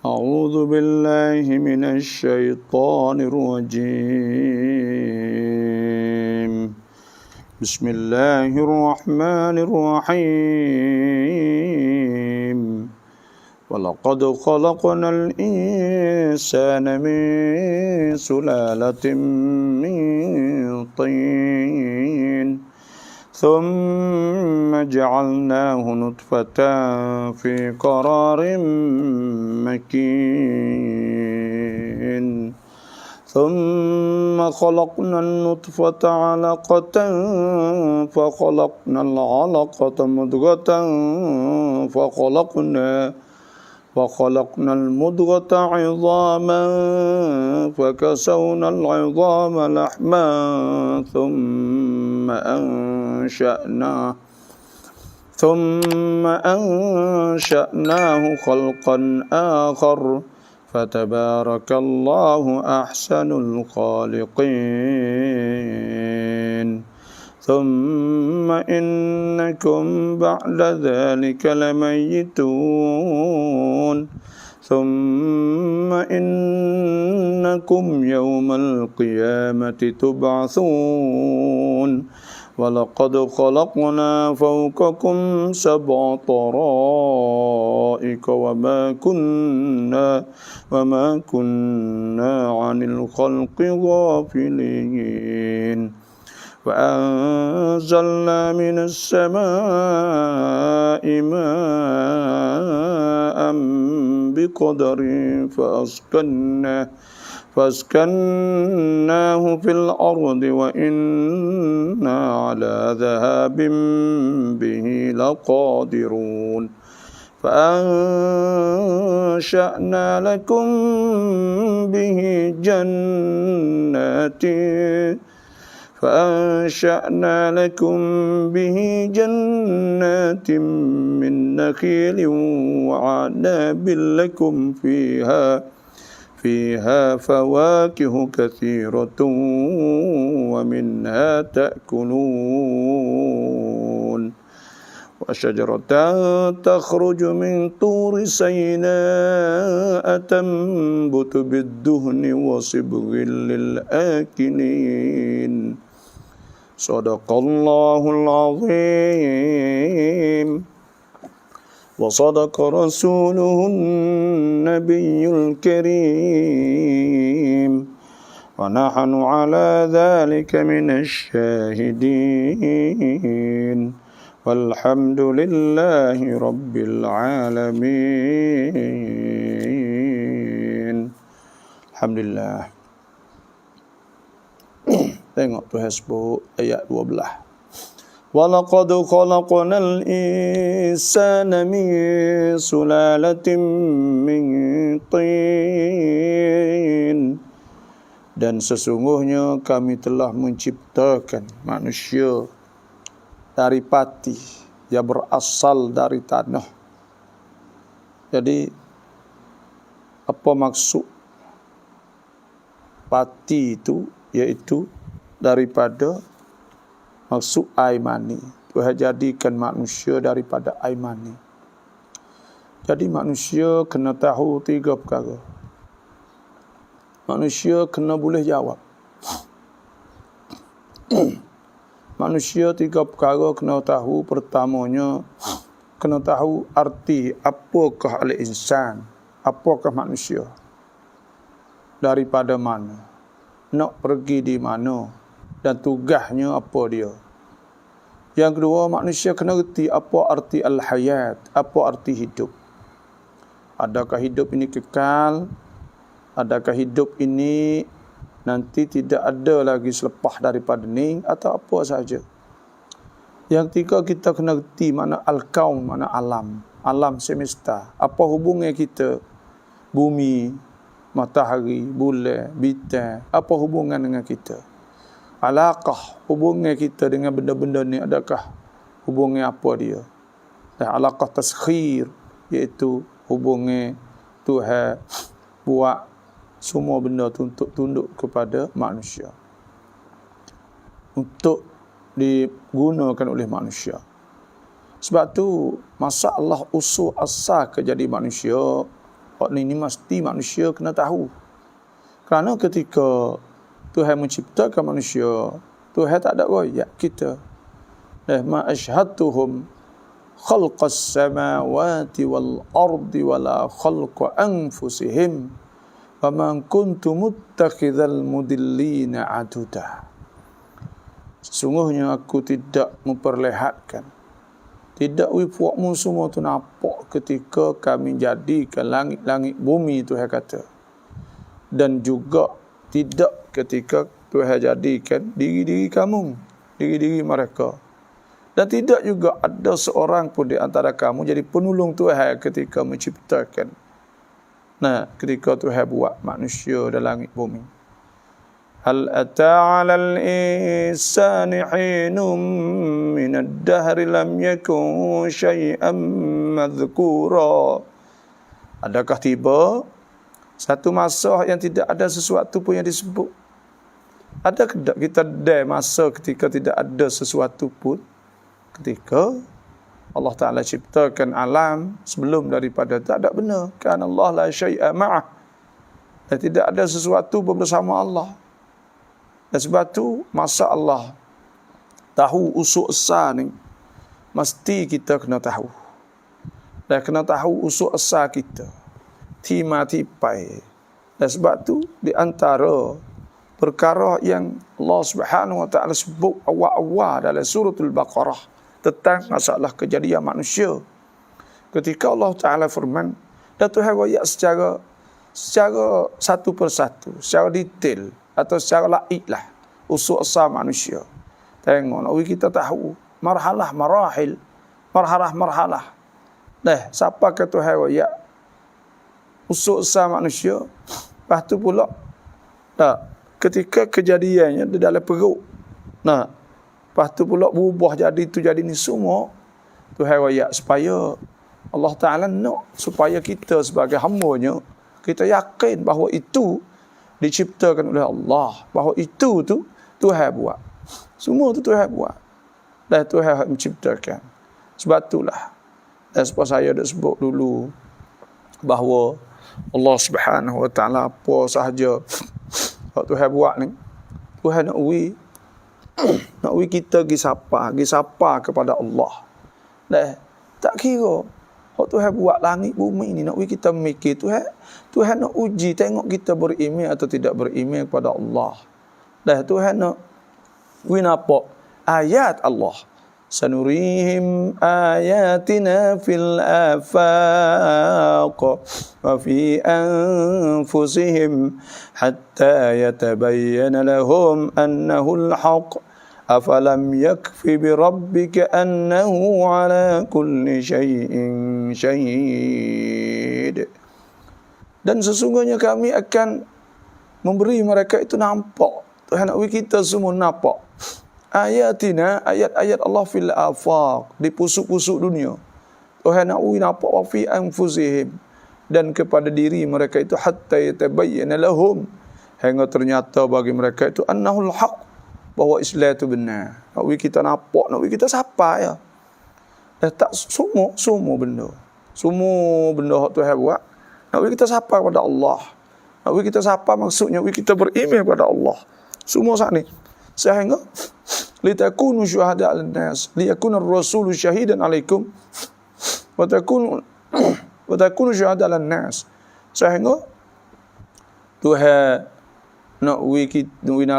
أعوذ بالله من الشيطان الرجيم بسم الله الرحمن الرحيم ولقد خلقنا الإنسان من سلالة من طين ثم جعلناه نطفة في قرار مكين ثم خلقنا النطفة علقة فخلقنا العلقة مضغة فخلقنا المضغة عظاما فكسونا العظام لحما ثم أنشأناه خلقا آخر فتبارك الله أحسن الخالقين ثم إنكم بعد ذلك لميتون ثم إنكم يوم القيامة تبعثون ولقد خلقنا فوقكم 7 طرائق وما كنا عن الخلق غافلين وأنزلنا من السماء ماء بقدر فأسكناه في الأرض وإنا على ذهاب به لقادرون فأنشأنا لكم به جنات من نخيل وعناب لكم فيها فواكه كثيرة ومنها تأكلون وشجرة تخرج من طور سيناء تنبت بالدهن وصبغ للآكلين صدق الله العظيم وصدق رسوله النبي الكريم ونحن على ذلك من الشاهدين والحمد لله رب العالمين. Alhamdulillah. Tengok tu hasbuk ayat 12. Walaqad khalaqnal insana min sulalatin min tin. Dan sesungguhnya kami telah menciptakan manusia dari pati yang berasal dari tanah. Jadi apa maksud pati itu? Yaitu daripada maksud air mani. Tuhan jadikan manusia daripada air mani. Jadi manusia kena tahu 3 perkara. Manusia kena boleh jawab. Manusia 3 perkara kena tahu. Pertamanya, kena tahu arti apakah al-insan, apakah manusia, daripada mana, nak pergi di mana, dan tugasnya apa dia. Yang kedua, manusia kena reti apa arti al-hayat, apa arti hidup. Adakah hidup ini kekal? Adakah hidup ini nanti tidak ada lagi selepas daripada ni, atau apa saja. Yang tiga, kita kena reti mana al-kaun, mana alam, alam semesta. Apa hubungan kita, bumi, matahari, bulan, bintang, apa hubungan dengan kita? Alaqah, hubungan kita dengan benda-benda ni, adakah hubungan apa dia? Dan alaqah taskhir, iaitu hubungan Tuhan buat semua benda untuk tunduk kepada manusia, untuk digunakan oleh manusia. Sebab tu masalah usul asal ke jadi manusia Hak ni mesti manusia kena tahu. Kerana ketika Tuhan menciptakan manusia, Tuhan tak ada royak kita. Ma ashhadtuhum khalqas samawati wal ardi wala khalqa anfusihim wa man kuntu muttakhidhal mudillina aduda. Sesungguhnya aku tidak memperlihatkan, tidak puakmu semua tu nampak ketika kami jadikan langit-langit bumi, Tuhan kata. Dan juga tidak ketika Tuhan jadikan diri-diri kamu, diri-diri mereka. Dan tidak juga ada seorang pun di antara kamu jadi penolong Tuhan ketika menciptakan. Nah, ketika Tuhan buat manusia dan langit bumi. Hal ata 'alal insani hinum min ad-dahri lam yakun syai'an madhkura. Adakah tiba satu masa yang tidak ada sesuatu pun yang disebut? Adakah kita ada masa ketika tidak ada sesuatu pun? Ketika Allah Ta'ala ciptakan alam sebelum daripada tak ada benar. Kan Allah la syai'a ma'ah. Dan tidak ada sesuatu bersama Allah. Dan sebab tu masa Allah tahu usul asal ni, mesti kita kena tahu. Dan kena tahu usul asal kita. Tipai. Dan sebab tu di antara perkara yang Allah Subhanahu wa taala sebut awal-awal dalam suratul Baqarah tentang masalah kejadian manusia. Ketika Allah Ta'ala firman, dan Tuhan royak secara satu persatu, secara detail atau secara laik lah usul asal manusia. Tengok, nak kita tahu marhalah. Siapa ke Tuhan royak usul asal manusia? Lepas tu pula, ketika kejadiannya di dalam perut. Lepas tu pula berubah jadi tu jadi ni semua. Tuhan royak supaya Allah Ta'ala nak supaya kita sebagai hamba-Nya, kita yakin bahawa itu diciptakan oleh Allah, bahawa itu tu Tuhan buat. Semua tu Tuhan buat. Dan Tuhan menciptakan. Sebab itulah. Dan sebab saya dah sebut dulu bahawa Allah Subhanahu wa taala apa sahaja hak Tuhan buat ni, Tuhan nak kita pergi sapa kepada Allah. Tak kira hak Tuhan buat langit bumi ni, nak kita mikir Tuhan nak uji tengok kita beriman atau tidak beriman kepada Allah. Tuhan nak nampak ayat Allah. Sanurihim ayatina fil afaq wa fi anfusihim hatta yatabayyana lahum annahu al-haq. Afalam yakfi bi rabbika annahu ala kulli syai'in syahid. Dan sesungguhnya kami akan memberi mereka itu nampak. Tuhan nak kita semua nampak ayatina, ayat-ayat Allah fil afaq, di pusuk-pusuk dunia. Tuhan nak nampak wa fi anfusihim, dan kepada diri mereka itu hatta yatabayyana lahum, hingga ternyata bagi mereka itu annahul haq, bahawa Islam itu benar. Nak kita nampak, nak kita sapa ya. Tak semua benda hak Tuhan buat. Nak kita sapa kepada Allah. Nak kita sapa maksudnya kita beriman kepada Allah. Semua saat ni. Sehingga litakunu syuhada 'alan nas, liyakuna ar-rasulu syahidan 'alaikum wa takunu syuhada 'alan nas. Sehingga Tuhan nak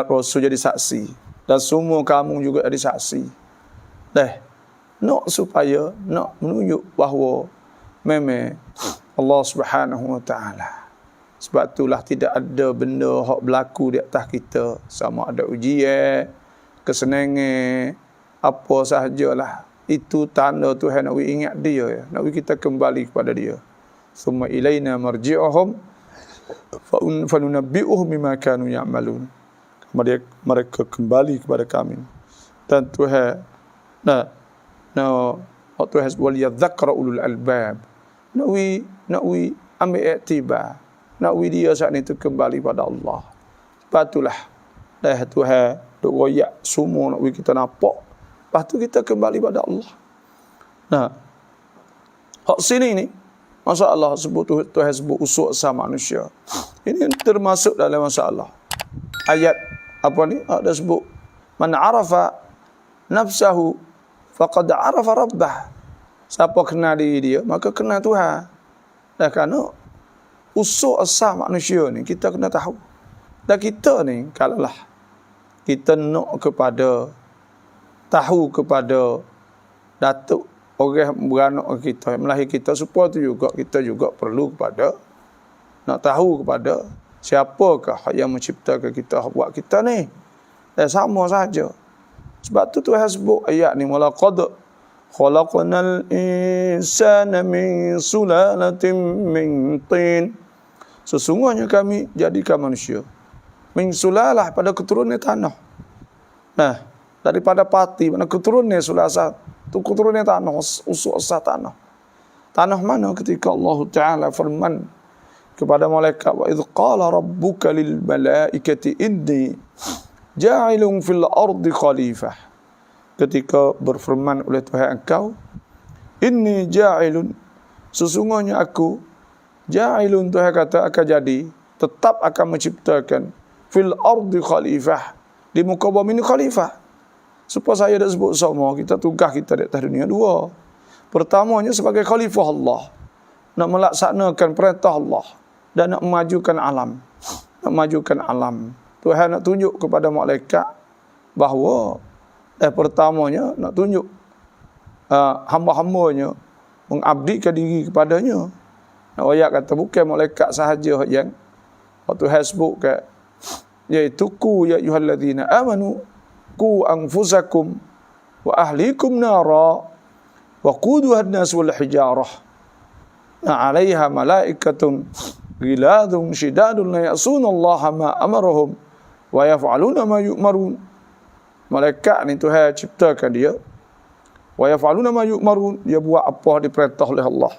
rasul jadi saksi, dan semua kamu juga jadi saksi. Nak supaya nak menunjuk bahawa memang Allah Subhanahu wa taala. Sebab itulah tidak ada benda hak berlaku di atas kita, sama ada ujian, kesenangan, apa sahajalah. Itu tanda Tuhan nak ingat dia, nak kita kembali kepada dia. Summa ilaina marji'uhum fa nunabbi'uhum bima kanu ya'malun. Mereka kembali kepada kami. Dan Tuhan hak Tuhan wal yadhakkara ulul albab. Nak ambil iktibar. Nak dia saat itu kembali pada Allah. Patulah Tuhan duk royak semua nak kita nampak. Lepas tu kita kembali pada Allah. Hak sini ni Masalah sebut Tuhan sebut usul asal manusia. Ini termasuk dalam masalah. Ayat apa ni? Ada sebut man arafa nafsahu faqad arafa rabbah. Siapa kenal diri dia, maka kenal Tuhan. Dan kerana usul asal manusia ni kita kena tahu. Dan kita ni kalaulah kita nak kepada tahu kepada datuk orang beranak kita, melahir kita, supaya tu juga kita juga perlu kepada nak tahu kepada siapakah yang menciptakan kita, buat kita ni. Sama saja. Sebab tu Tuhan sebut ayat ni, walaqad khalaqnal insana min sulalatin min tin. Sesungguhnya kami jadikan manusia min sulalah, pada keturunan tanah. Nah, daripada pati, mana keturunan sulasat, tu keturunan tanah, usul asal tanah. Tanah mana ketika Allah Ta'ala firman kepada malaikat, wa idh qala rabbuka lil malaikati inni ja'ilun fil ardi khalifah. Ketika berfirman oleh Tuhan engkau, inni ja'ilun, sesungguhnya aku, ja'ilun, Tuhan kata akan jadi, tetap akan menciptakan, fil ardi khalifah, di muka bumi ini khalifah. Supaya saya dah sebut semua, kita tugas kita di atas dunia dua. Pertamanya sebagai khalifah Allah, nak melaksanakan perintah Allah dan nak memajukan alam. Nak memajukan alam. Tuhan nak tunjuk kepada malaikat bahawa pertamanya nak tunjuk hamba-hambanya mengabdikan diri kepadanya. Ayat kata bukan malaikat sahaja yang Tuhan sebut ke, iaitu ku ya ayyuhallazina amanu ku anfusakum wa ahlikum nara wa quduha an-nas wal hijarah 'alaiha malaikatun ghiladun shidadun la ya'sunallaha ma amarahum wa yaf'aluna ma yu'marun. Malaikat ni Tuhan ciptakan dia, wa yaf'aluna ma yu'marun, dia buat apa diperintah oleh Allah,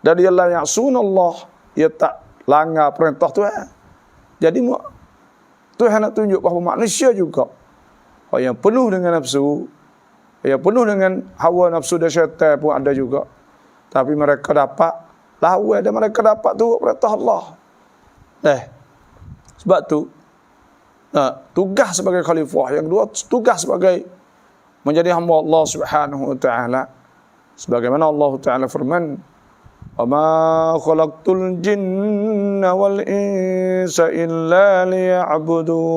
dan dia la ya'sunallah, dia tak langgar perintah Tuhan. Jadi Tuhan nak tunjuk bahawa manusia juga yang penuh dengan nafsu, yang penuh dengan hawa nafsu dan syaitan pun ada juga. Tapi mereka dapat lawan dan mereka dapat turut perintah Allah. Sebab tu tugas sebagai khalifah, yang kedua tugas sebagai menjadi hamba Allah Subhanahu wa taala. Sebagaimana Allah Taala firman, وَمَا خَلَقْتُ الْجِنَّ وَالْإِنسَ إِلَّا لِيَعْبُدُونَ.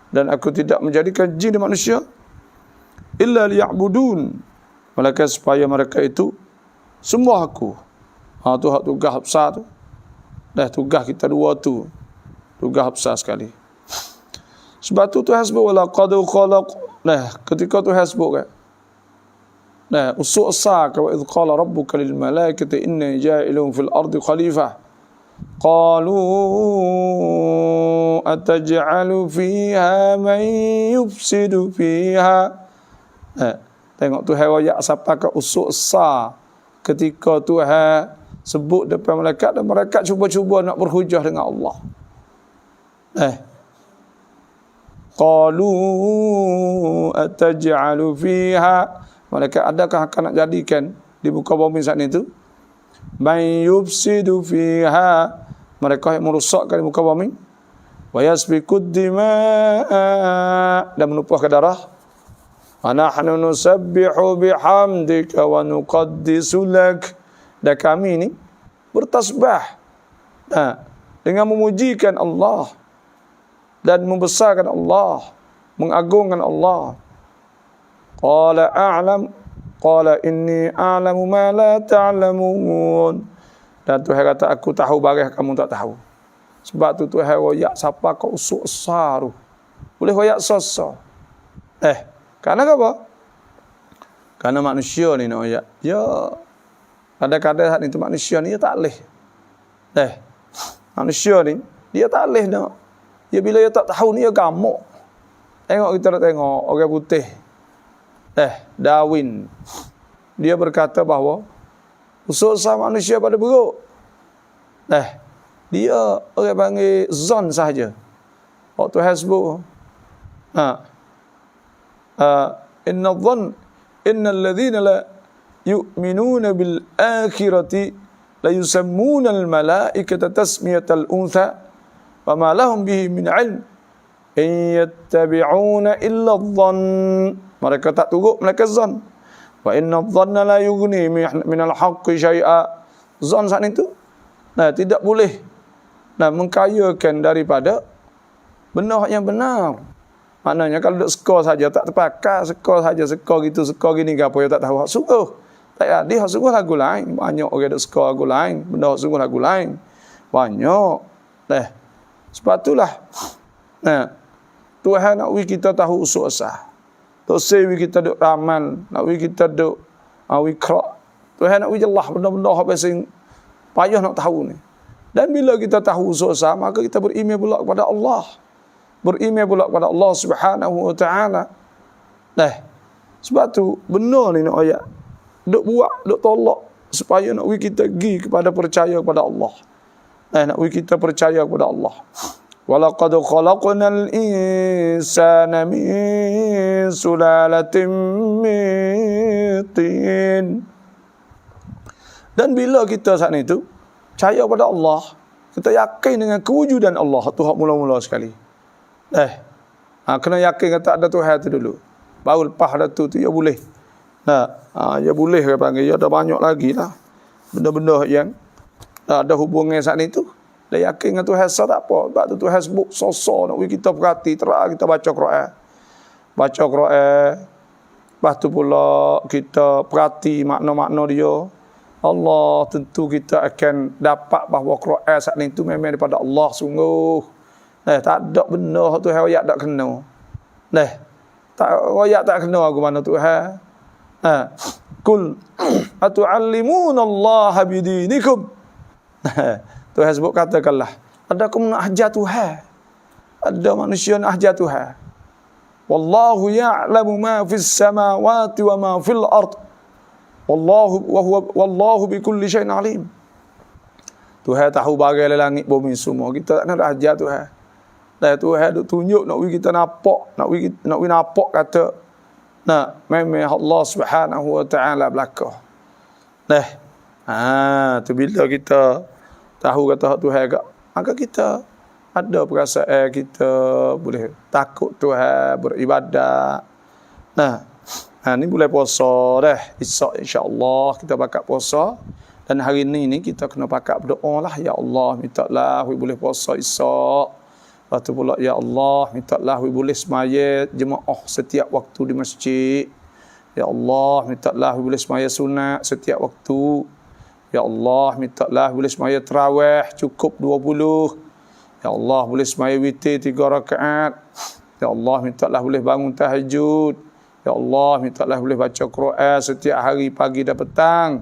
Dan aku tidak menjadikan jin dan manusia illa liya'budun, melainkan supaya mereka itu sembah aku. Tu hak tugas besar tu. Tugas kita dua tu tugas besar sekali. Sebab tu Tuhan sebut walaqad khalaq. Ketika Tuhan sebut kan, usul asal wa idh qala rabbuka lil malaikati inni ja'ilun fil ardi khalifah qalu ataj'alu fiha man yufsidu fiha. Tengok Tuhan royak siapa ke usul asal ketika Tuhan sebut depan malaikat, dan malaikat cuba-cuba nak berhujah dengan Allah. Qalu ataj'alu fiha, malaikat adakah akan nak jadikan di muka bumi saat itu man yufsidu fiha, mereka yang merosakkan di muka bumi, wa yasfikud dima', dan menumpahkan darah. Wa nahnu nusabbihu bihamdika wa nuqaddisu lak, dan kami ni bertasbih dengan memujikan Allah dan membesarkan Allah, mengagungkan Allah. Qala a'lam, qala inni a'lamu ma la ta'lamun. Dan Tuhan kata aku tahu barang kamu tak tahu. Sebab tu Tuhan royak siapa kau usul asar. Boleh royak sasa. Kerana apa? Kerana manusia ni nak royak. Ya, kadang-kadang saat itu manusia ni dia tak leh. Manusia ni dia tak leh nak. Ya bila dia tak tahu ni dia gamuk. Tengok kita nak tengok orang putih. Darwin, dia berkata bahawa usul asal manusia pada buruk. Dia orang panggil zon sahaja. Waktu hasbu inna dhann innal ladhina la yu'minuna bil akhirati la yusammuna al malaikata tasmiyatal untha wa ma lahum bihi min ilm in yattabi'una illa dhann. Mereka tak turut melainkan zon. Wa inna dhanna la yughni min al haqqi syai'a. Zon saat itu tidak boleh mengkayakan daripada benar yang benar. Maknanya kalau duk skor saja tak terpakai, skor gitu, skor gini gapo ya tak tahu hak sungguh. Tak ada hak sungguh lagu lain. Banyak orang duk skor lagu lain, benda hak sungguh lagu lain. Banyak. Sebab itulah Tuhan nak wi kita tahu usul asah. Tak sei wi kita duk ramal, nak wi kita duk wikra. Tuhan nak wi jelah benda-benda hak pasing payah nak tahu ni. Dan bila kita tahu usul asah, maka kita beriman pula kepada Allah. Beriman pula kepada Allah Subhanahu wa taala. Sebab tu benar ni nak ayat. Duk buat, duk tolak supaya nak wi kita pergi kepada percaya kepada Allah. Nak wi kita percaya kepada Allah. Walaqad khalaqnal insana min sulalatin min tin. Dan bila kita saat itu percaya kepada Allah, kita yakin dengan kewujudan Allah, tu hak mula-mula sekali. Kena yakin kata ada Tuhan tu dulu. Baru lepas ada tu ya boleh. Ya boleh ke panggil. Ya ada banyak lagi lah benda-benda yang ada hubungan saat itu. Dah yakin dengan Tuhan tak apa. Sebab tu Tuhan sebut sosok nak kita perhati, terang kita baca Quran. Baca Quran. Lepas tu pula kita perhati makna-makna dia. Allah tentu kita akan dapat bahawa Quran saat itu memang daripada Allah sungguh. Tak ada benda tu ayat tak kena. Tak ayat tak kena aku mana Tuhan. Kul atu'allimuna Allah bidinikum. Tuhan sebut katakanlah, ada kamu nak ajar Tuhan. Ada manusia nak ajar Tuhan. Wallahu ya'lamu ma fis samawati wa ma fil ard. Wallahu bikulli syai'in alim. Tuhan tahu bagai langit bumi semua. Kita tak nak ajar Tuhan. Tuhan duk tunjuk nak kita nampak, nak nampak kata memang Allah Subhanahu wa taala belaka. Tu bila kita tahu kata Tuhan agak, maka kita ada perasaan kita boleh takut Tuhan, beribadat. Ni boleh puasa dah. Esok insya-Allah kita bakal puasa. Dan hari ni kita kena pakak berdoa lah. Ya Allah, mintalah boleh puasa esok. Lepas tu pula, ya Allah, mintalah boleh semaya jemaah setiap waktu di masjid. Ya Allah, mintalah boleh semaya sunat setiap waktu. Ya Allah, mintalah boleh semaya tarawih cukup 20. Ya Allah, boleh semaya witir 3 rakaat. Ya Allah, mintalah boleh bangun tahajud. Ya Allah, mintalah boleh baca Quran setiap hari pagi dan petang.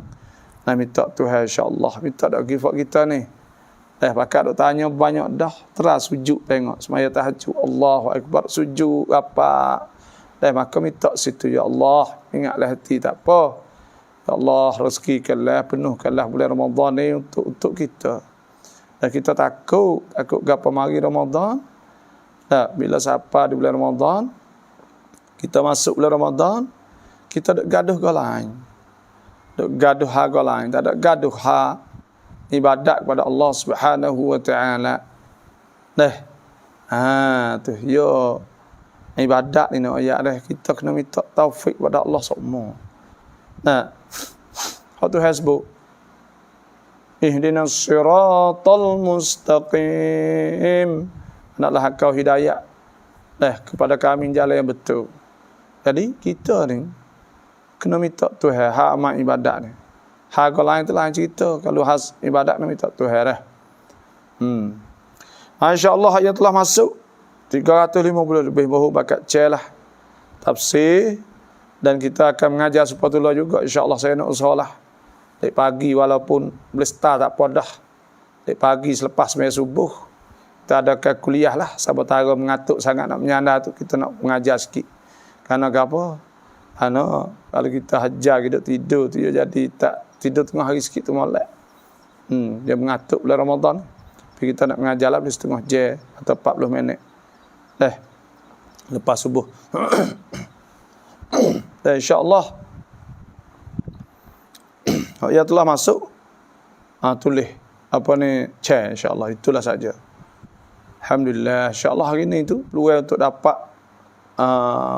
Minta Tuhan insya-Allah, minta dak gifat kita ni. Pakat duk tanya banyak dah, terus sujud tengok semaya tahajud. Allahu akbar, sujud apa. Maka minta situ, ya Allah, ingatlah hati tak apa. Ya Allah, rezekikanlah, penuhkanlah bulan Ramadan ni untuk kita. Dan kita takut gapo mari Ramadan. Bila siapa di bulan Ramadan, kita masuk bulan Ramadan, kita duk gaduh ke lain. Duk gaduh hal ke lain, tak ada gaduh hal ibadat kepada Allah Subhanahu wa taala. Tu yo ibadat ni nak ayat dah, kita kena minta taufik kepada Allah semua. Hatu hasbu ihdinas siratal mustaqim. Naklah kau hidayah kepada kami jalan yang betul. Jadi kita ni kena minta Tuhan hak amal ibadat ni. Hak lain tu lain cerita. Kalau has ibadat nak minta Tuhan dah. InsyaAllah ayat telah masuk 350 lebih baru bakat celah tafsir. Dan kita akan mengajar sepatutnya juga. InsyaAllah saya nak usahalah. Dari pagi walaupun boleh start tak apa dah. Dari pagi selepas sembahyang subuh. Kita adakan kuliah lah. Sabatara mengatuk sangat nak menyandar tu. Kita nak mengajar sikit. Kerana apa? Kerana kalau kita hajar kita tidur tu jadi tak tidur tengah hari sikit tu molek. Dia mengatuk bulan Ramadan. Tapi kita nak mengajar lah boleh setengah jam atau 40 minit. Lepas subuh. Dan insya-Allah Ya telah masuk, tulis apa ni, share insya-Allah, itulah saja. Alhamdulillah, insya-Allah hari ni tu peluang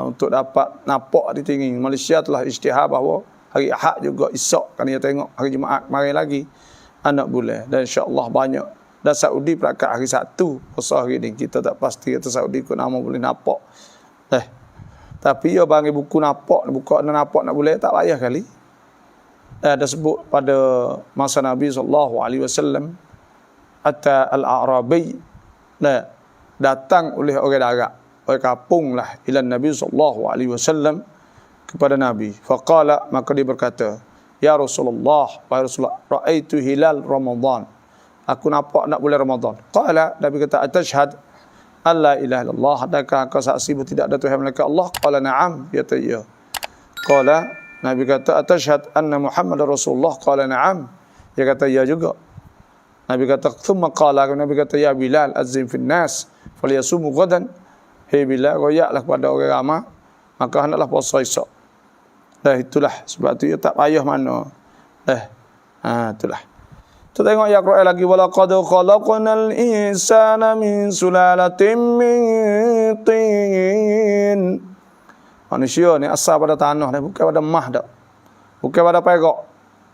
untuk dapat nampak di tinggi. Malaysia telah isytihar bahawa hari Ahad juga esok kan dia tengok hari Jumaat mari lagi anak bulan, dan insya-Allah banyak. Dan Saudi perakat hari Sabtu puasa hari ni, kita tak pasti kata Saudi kau nama boleh nampak. Tapi ya bagi buku nampak, buka nampak nak boleh tak payah kali. Ada sebut pada masa Nabi SAW, Atta al-A'rabi, datang oleh orang darat, orang kampung lah, ila Nabi SAW, kepada Nabi. Faqala, maka dia berkata, Ya Rasulullah, wahai Rasulullah, ra'aitu hilal Ramadan, aku nampak nak bulan Ramadan. Qala, Nabi kata, atashhad alla ilaha illallah, adakah kau saksi bahawa tidak ada Tuhan melainkan Allah? Qala na'am, ya ya. Qala, Nabi kata, atashhad anna Muhammad Rasulullah? Qala na'am, dia kata ya juga. Nabi kata, thumma qala, Nabi kata, ya Bilal, azim fin nas falyasumu ghadan, hei Bilal, royaklah kepada orang ramai, maka hendaklah puasa esok. Itulah sebab tu ya tak payah mana. Itulah. Kita tengok ayat Quran lagi, walaqad khalaqnal insana min sulalatin min tin. Manusia ni asal pada tanah ni, bukan pada mah dak. Bukan pada perak.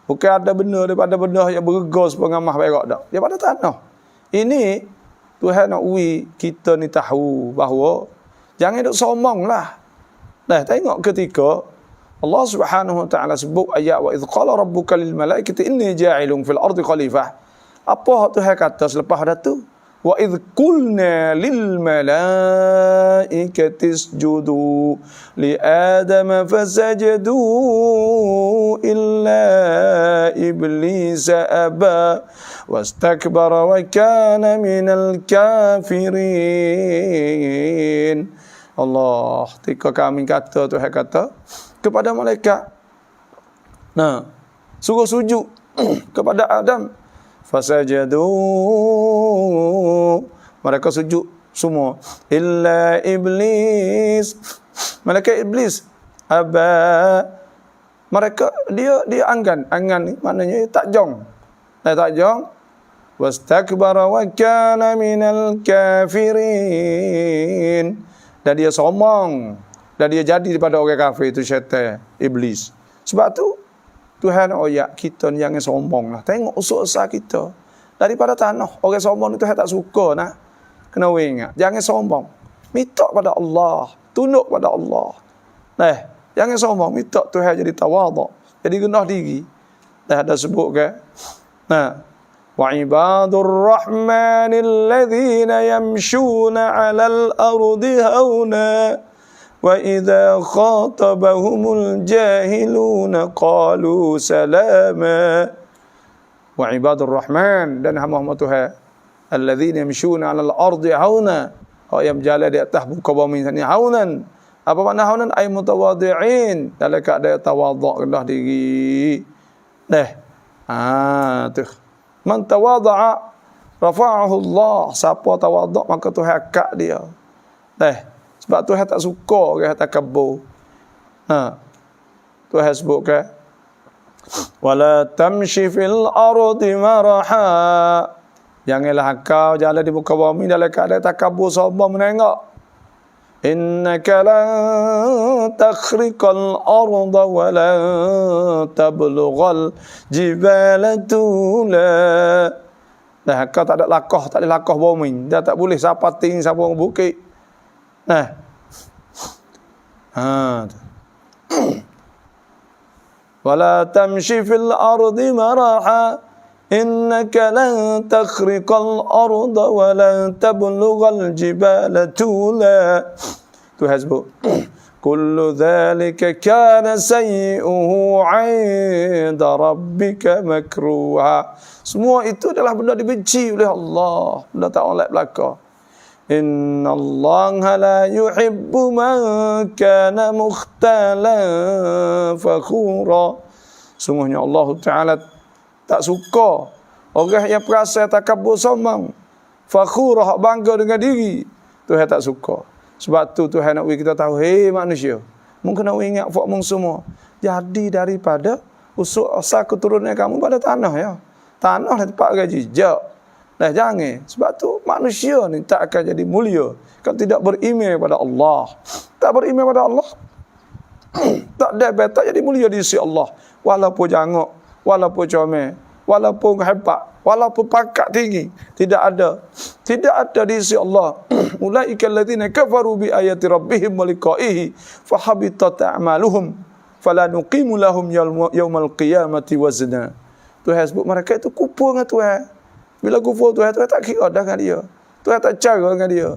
Bukan ada benda daripada benda yang bergos pengamah perak dak. Dia pada tanah. Ini Tuhan nak kita ni tahu bahawa jangan duk sombonglah. Tengok ketika Allah Subhanahu wa taala sebut ayat wa idz qala rabbuka lil malaikati inni ja'ilun fil ardi khalifah. Apa Tuhan kata selepas dah tu? Wa idz qulna lil malaikati isjudu li adama fasajadu illa iblis aba wastakbara wa kana minal kafirin. Allah, ketika kami kata, Tuhan kata kepada malaikat, suruh sujud kepada Adam, fasajadu, mereka sujud semua, illa iblis, malaikat iblis, aba, mereka dia anggan ni maknanya tak jong, wastakbara wa kana minal kafirin, dan dia sombong, dan dia jadi daripada orang kafir, itu syaitan, iblis. Sebab tu Tuhan kita ni jangan sombong lah. Tengok usaha kita daripada tanah. Orang sombong ni Tuhan tak suka nak. Kena ingat, jangan sombong, minta pada Allah, tunduk pada Allah. Jangan sombong, minta Tuhan jadi tawaduk, jadi rendah diri. Ada sebut ke, wa ibadur rahmanil ladzina yamshuna 'alal ardi hauna wa idza khatabahumul jahiluna qalu salama. Wa ibadur rahman, dan hamba-hamba Tuhan alladzina yamshuna 'alal ardi hauna, yang berjalan di atas muka bumi ini haunan. Apa makna haunan? Ay mutawadhi'in, dalam keadaan tawaduk, rendah diri. Tu man tawadha'a rafa'ahu Allah. Siapa tawaduk maka Tuhan angkat dia. Sebab Tuhan tak suka orang takabur. Tuhan sebut ke, wala tamshi fil ardi maraha, janganlah kau jalan di muka bumi dalam keadaan takabur, sombong menengok. Innaka lan takhriqal arda wa lan tablughal jibala tula. Kau tak ada lakah, tak ada lakah bumi, dah tak boleh siapa tinggi siapa bukit. Wala tamshi fil ardi maraha innaka lan takhriqal arda wa lan tablughal jibala tula. Tuhan sebut, kullu dhalika kana sayyi'uhu 'inda rabbika makruha. Semua itu adalah benda dibenci oleh Allah, benda tak oleh belaka. Innallaha la yuhibbu man kana mukhtalan fakhura. Sungguhnya Allah Ta'ala tak suka orang yang perasa takabur, sombong, fakhurah, bangga dengan diri. Tuhan tak suka. Sebab tu Tuhan nak kita tahu, hei manusia, mungkin nak ingat fak mung semua jadi daripada Usul asal keturunan kamu pada tanah ya. Tanah ni tempat gaji jejak. Dah jangan. Sebab tu manusia ni tak akan jadi mulia kalau tidak beriman pada Allah. Tak beriman pada Allah, tak ada tak jadi mulia di sisi Allah. Walaupun jangok, walaupun comel, walaupun hebat, walaupun pangkat tinggi, tidak ada di sisi Allah. Ulaika alladziina kafaru bi ayati rabbihim wa liqa'ihi fa habitat a'maluhum fala nuqimu lahum yaumal qiyamati wazna. Tuhan sebut mereka itu kufur dengan Tuhan. Bila kufur Tuhan tak kira dah dengan dia. Tuhan tak cara dengan dia.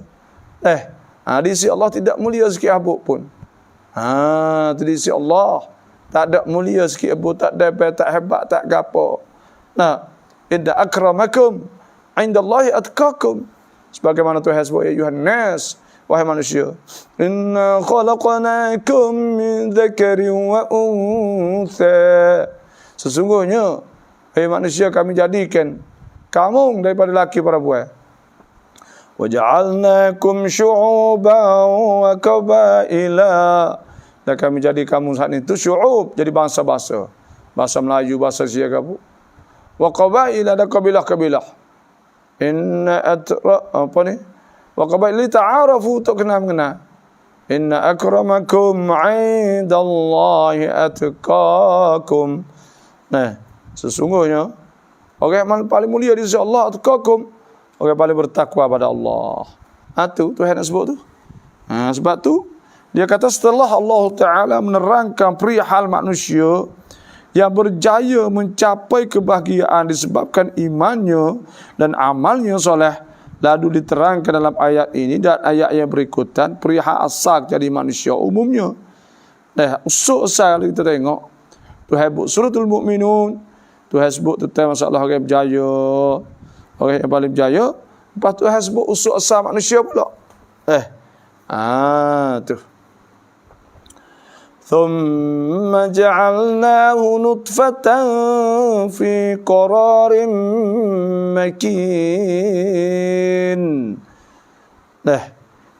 Di sisi Allah tidak mulia sikit habuk pun. Di sisi Allah tak ada mulia sikit habuk, tak ada tak hebat, tak gapo. Inna akramakum indallahi atqakum. Sebagaimana Tuhan sebut, ya Yuhannas, wahai manusia, inna khalaqnakum min dzakarin wa untha. Sesungguhnya, hai manusia, kami jadikan kamu daripada laki perempuan. Wa ja'alnakum syu'uban wa qabaila. Dan kami jadi kamu saat itu syu'ub, jadi bangsa-bangsa. Bahasa Melayu, bahasa Sia kamu. Wa qabaila, ada kabilah-kabilah. Wa qabaila ta'arafu, untuk kenal-kenal. Inna akramakum 'indallahi atqakum. Sesungguhnya orang yang paling mulia di sisi Allah atqakum, orang yang paling bertakwa pada Allah. Itu Tuhan nak sebut tu. Sebab tu dia kata setelah Allah Ta'ala menerangkan perihal manusia yang berjaya mencapai kebahagiaan disebabkan imannya dan amalnya soleh, lalu diterangkan dalam ayat ini dan ayat yang berikutan perihal asal jadi manusia umumnya. Usul asal kita tengok Tuhan sebut suratul Mu'minun, Tuhan sebut tentang masalah orang yang berjaya, orang yang paling berjaya. Lepas tu Tuhan sebut usul asal manusia pula. Tu. Thumma ja'alnahu nutfatan fi qararin makin.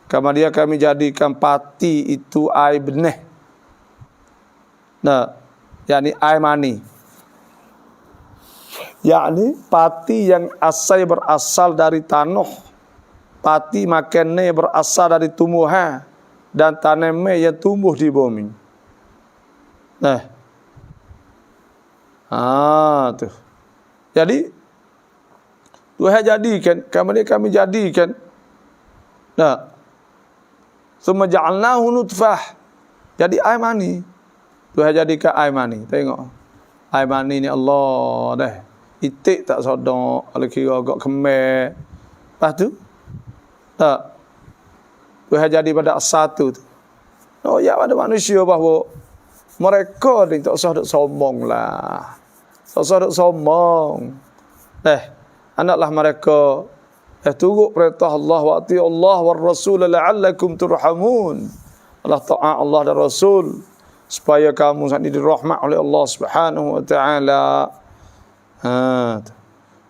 Kemudian kami jadikan pati itu air benih. yakni air mani. Yakni pati yang berasal dari tanah. Pati makannya berasal dari tumbuhan dan tanaman yang tumbuh di bumi. Tu. Jadi Tuhan jadikan, kami jadikan. Summa ja'alnahu nutfah. Jadi air mani. Tuhan jadikan air mani. Tengok. Air mani ni Allah dah. Itik tak sodok, kalau kira agak kemar. Lepas tu Tuhan jadi pada satu tu. Ya pada manusia bahawa mereka ni tak usah duk sombong lah. Tak usah duk sombong. Anaklah mereka turut perintah Allah wa ati Allah wa Rasul la'allakum turhamun. Allah taat Allah dan Rasul supaya kamu nanti dirahmat oleh Allah Subhanahu wa taala.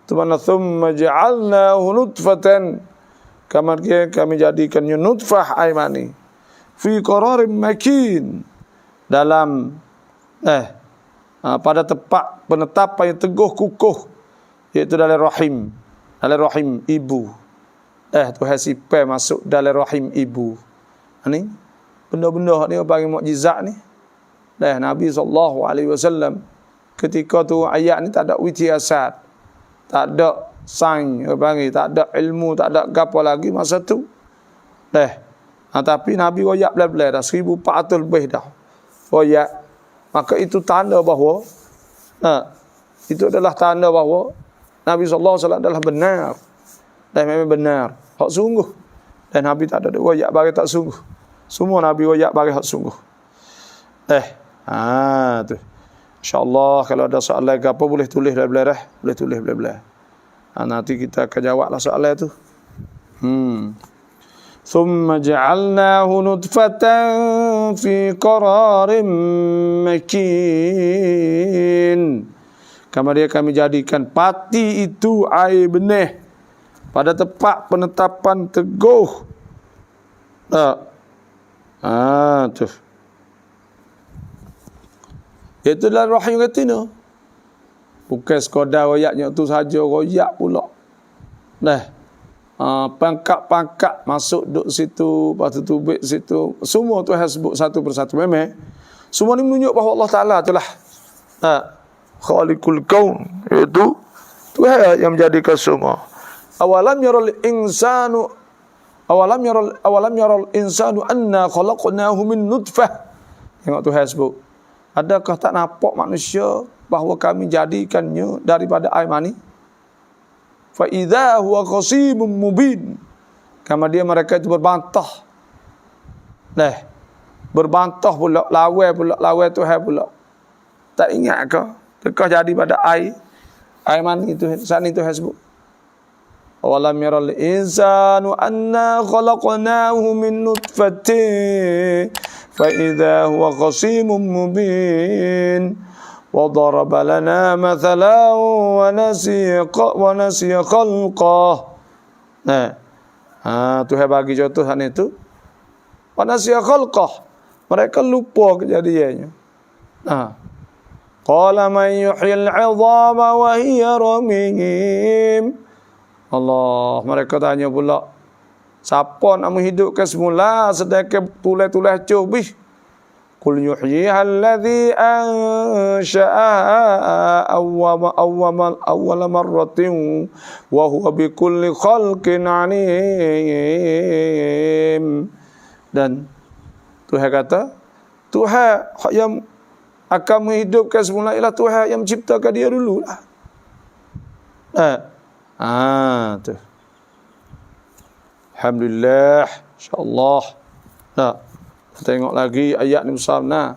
Tumana thumma ja'alnahu nutfatan. Kemudian kami jadikannya nutfah air mani. Fi qararin makin. Dalam pada tempat penetapan yang teguh kukuh, iaitu dalam rahim ibu. Tuhan sipai masuk dalam rahim ibu. Ni benda-benda ni bagi mukjizat ni. Nabi SAW ketika tu ayat ni tak ada witriasat, tak ada sains, tak ada ilmu, tak ada gapo lagi masa tu. Tapi Nabi royak belah-belah dah 1400 lebih dah. Royak. Maka itu tanda bahawa itu adalah tanda bahawa Nabi SAW adalah benar. Dan memang benar. Hak sungguh. Dan Nabi tak ada royak bagi tak sungguh. Semua Nabi royak bagi hak sungguh. Tu. InsyaAllah kalau ada soalan apa boleh tulis belah-belah. Boleh tulis belah-belah. Nanti kita akan jawablah soalan tu. Thumma ja'alnahu nutfatan fi qararin makin. Kemudian kami jadikan pati itu air benih pada tempat penetapan teguh. Tu. Itu dalam wahyu kata ni. Bukan sekadar royaknya tu saja, royak pula. Pangkat-pangkat masuk duduk situ, lepas tu tubik situ. Semua tu saya sebut satu persatu. Memang semua ni menunjuk bahawa Allah Ta'ala itulah Khaliqul Kaun, iaitu Tuhan yang menjadikan semua. Awalam yaral insanu anna khalaqnahu min nutfah. Tengok Tuhan sebut. Adakah tak nampak manusia bahawa kami jadikannya daripada air mani? Fa idza huwa khasimun mubin. Kemudian mereka itu berbantah. Berbantah pula, lawan Tuhan pula. Tak ingat ke? Tekah jadi pada air mani itu saat itu sebut. Awalam yaral insanu anna khalaqnahu min nutfatin fa idza huwa khasimun mubin. وضرب لنا مثلا ونسي خلقه. Tuhan bagi contoh hal itu. Wanasiya khalqah. Mereka lupa kejadiannya. Qala man yuhyil 'idhama wa hiya ramim. Allah, mereka tanya pula, siapa nak menghidupkan semula sedangkan tulah-tulah cubih? Qul yuhyiha alladhi ansha'a awwala marratin wa huwa bikulli khalqin 'alim. Dan Tuhan kata, Tuhan yang akan menghidupkan semula ialah Tuhan yang menciptakan dia dulu lah. Tu. Alhamdulillah, insya-Allah. Tengok lagi ayat ni besar nah.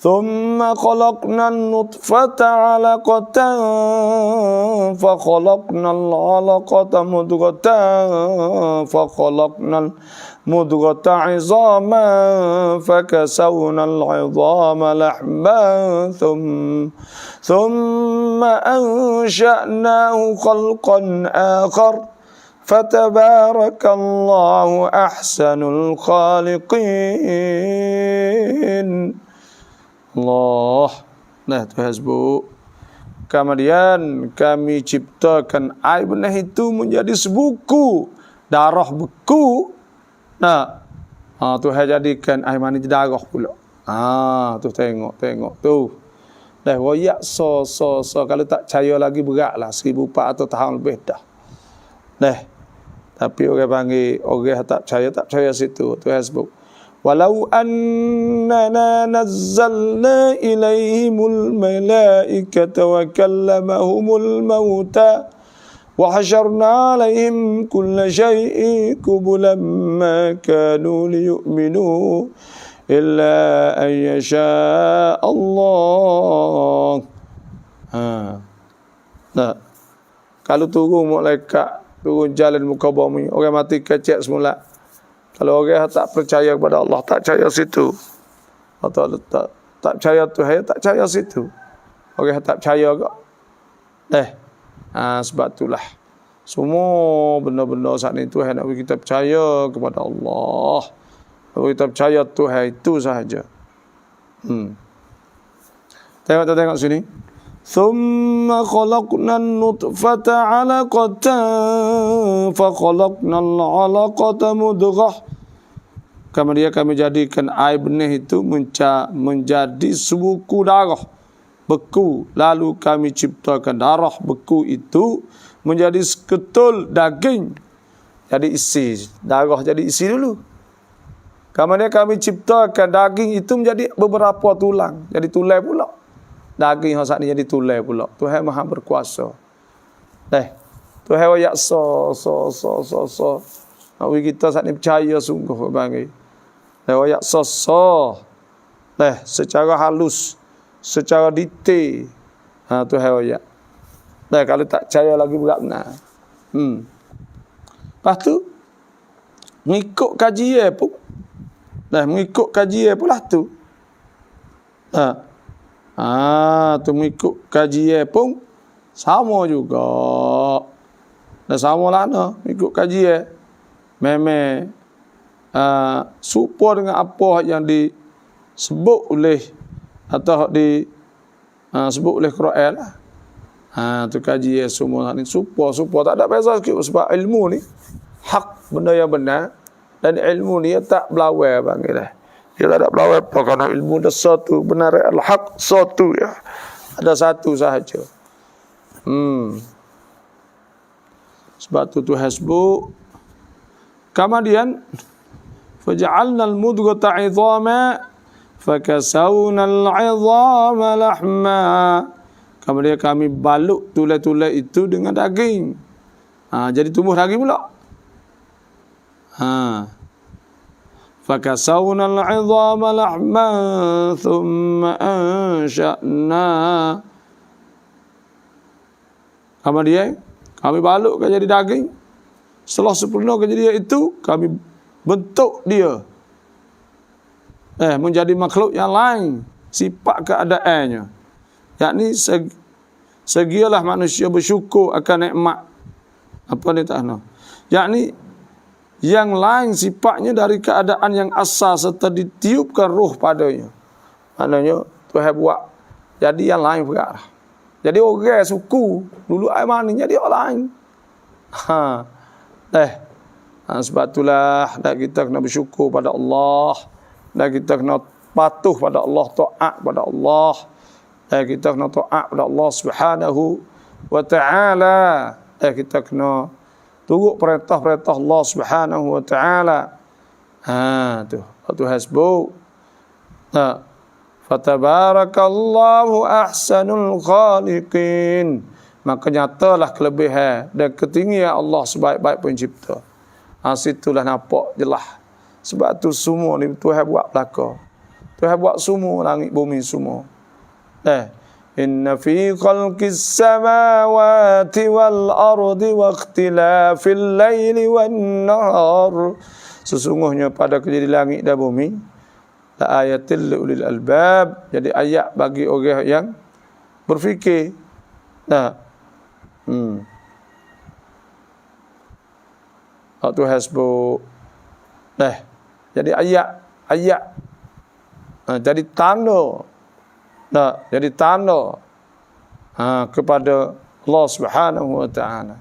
Thumma khalaqna an-nutfata 'alaqatan fa khalaqna al-'alaqata mudghatan fa khalaqna al-mudghata 'idhaman fa kasawna al-'idhama lahman thumma ansha'nahu khalqan akhar fatabarakallahu ahsanul khaliqin. Allah. Tuhan sebut. Kemudian kami ciptakan air benih itu menjadi sebuku darah beku. Tuhan jadikan air mani darah pula. Tu tengok tu. Royak so kalau tak percaya lagi beratlah 1400 tahun lebih dah. Tapi orang panggil orang tak percaya situ. Tuhan sebut. Walau annana nazzalna ilaihimul malaikata wa kallamahumul mauta wa hasyarna alaihim kulla syai'in qubulan ma kanu liyu'minu illa an yasha Allah. Kalau turun malaikat, turun jalan muka bumi, orang mati kecek semula. Kalau orang tak percaya kepada Allah, tak percaya situ. Atau tak percaya Tuhan, tak percaya situ. Orang tak percaya kok. Sebab itulah. Semua benda-benda saat ini Tuhan nak bagi kita percaya kepada Allah. Nak bagi kita percaya Tuhan itu sahaja. Tengok sini. Thumma khalaqna an-nutfata 'alaqatan fa khalaqna al-'alaqata mudghah. Kemudian kami jadikan air benih itu menjadi sebuku darah beku. Lalu kami ciptakan darah beku itu menjadi seketul daging. Jadi isi. Darah jadi isi dulu. Kemudian kami ciptakan daging itu menjadi beberapa tulang. Jadi tulai pula. Daging yang saat ini jadi tulai pula. Tuhan Maha berkuasa. Tuhan wayak so. Kita saat ini percaya sungguh bagi. Wayak so. Secara halus, secara detail. Tuhan wayak. Kalau tak percaya lagi berat benar. Lepas tu mengikut kajian pun. Mengikut kajian pula tu. Tu mengikut kajian pun sama juga. Sama lah mengikut kajian. Memang serupa dengan apa yang disebut oleh atau di sebut oleh Quran lah. Tu kaji semua ni supaya tak ada beza sikit sebab ilmu ni hak, benda yang benar, dan ilmu ni tak berlawan panggil dah. Dia tak ada berlawan apa kerana ilmu dah satu, benar al-haq satu ya. Ada satu sahaja. Sebab tu hasbu. Kemudian faj'alna al-mudghata 'idhama fakasawna al-'idhama lahma. Kemudian kami balut tulai-tulai itu dengan daging. Jadi tumbuh daging pula. Fakasawna al-'idhama lahma thumma ansha'na. Kemudian kami balutkan jadi daging. Setelah sempurna kejadian itu, kami bentuk dia menjadi makhluk yang lain, sifat keadaannya. Yakni segialah manusia bersyukur akan nikmat apa ni tak tahu. Yakni yang lain sifatnya dari keadaan yang asal serta ditiupkan roh padanya. Maknanya Tuhan buat jadi yang lain pula. Jadi orang suku dulu air mani jadi orang lain. Sebab itulah kita kena bersyukur pada Allah, dan kita kena patuh pada Allah, taat pada Allah, dan kita kena taat pada Allah Subhanahu wa taala. Kita kena turut perintah-perintah Allah Subhanahu wa taala. Tu hasbu. Fatabarakallahu ahsanul khaliqin. Maka nyatalah kelebihan dan ketinggian Allah sebaik-baik pencipta. Situlah nampak jelas. Sebab tu semua ni Tuhan buat belaka. Tuhan buat semua langit bumi semua. Inna fi khalqis samawati wal ardi wa ikhtilafil laili wan nahar. Sesungguhnya pada kejadian langit dan bumi la ayatil ulil albab, jadi ayat bagi orang yang berfikir. Waktu hasbu. Jadi ayat jadi tanda. Jadi tanda kepada Allah Subhanahu wa taala.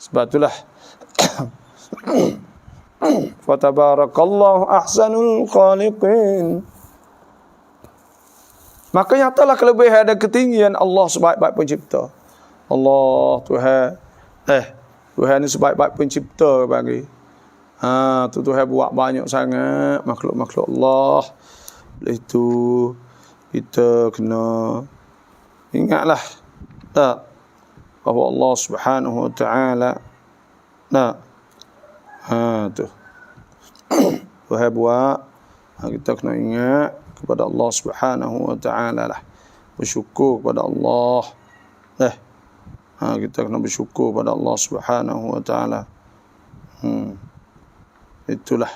Sebab itulah fatabarakallahu ahsanul khaliqin. Maka nyatalah kelebihan dan ketinggian Allah sebaik-baik pencipta. Allah Tuhan Tuhan ni sebaik-baik pencipta bagi. Tuhan buat banyak sangat makhluk-makhluk Allah. Oleh itu kita kena ingatlah bahawa Allah Subhanahu wa taala tu Tuhan buat, kita kena ingat kepada Allah Subhanahu wa taala lah, bersyukur kepada Allah. Kita kena bersyukur pada Allah Subhanahu wa taala. Itulah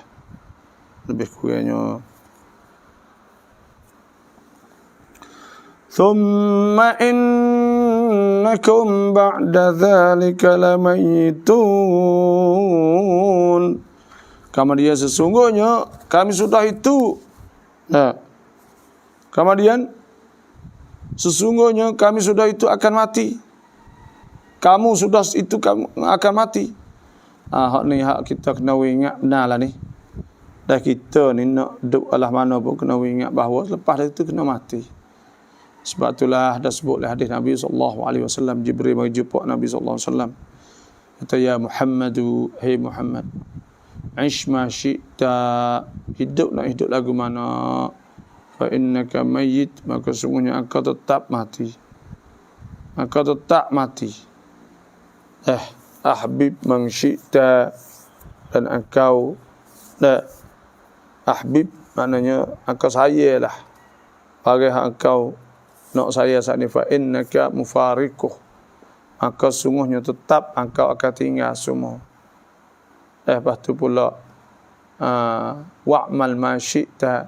lebih kurangnya. Thumma innakum ba'da dhalika lamayitun. Kemudian sesungguhnya kami sudah itu. Kemudian sesungguhnya kami sudah itu akan mati. Kamu sudah itu kamu akan mati. Hak ni hak kita kena ingat benar lah ni. Dah kita ni nak duduk alah mana pun kena ingat bahawa lepas itu kena mati. Sebab itulah dah sebutlah hadis Nabi SAW. Jibril bagi jumpa Nabi SAW. Kata, ya Muhammadu, hey Muhammad, ish ma syi'ta, hidup nak hidup lagu mana, fa innaka mayyit, maka sungguhnya engkau tetap mati. Engkau tetap mati. Ahbib man syi'ta, dan engkau ahbib maknanya engkau sayalah bagi engkau nak saya saat ni, fa innaka mufariquh, maka sungguhnya tetap engkau akan tinggal semua. Lepas tu pula wa'mal ma syi'ta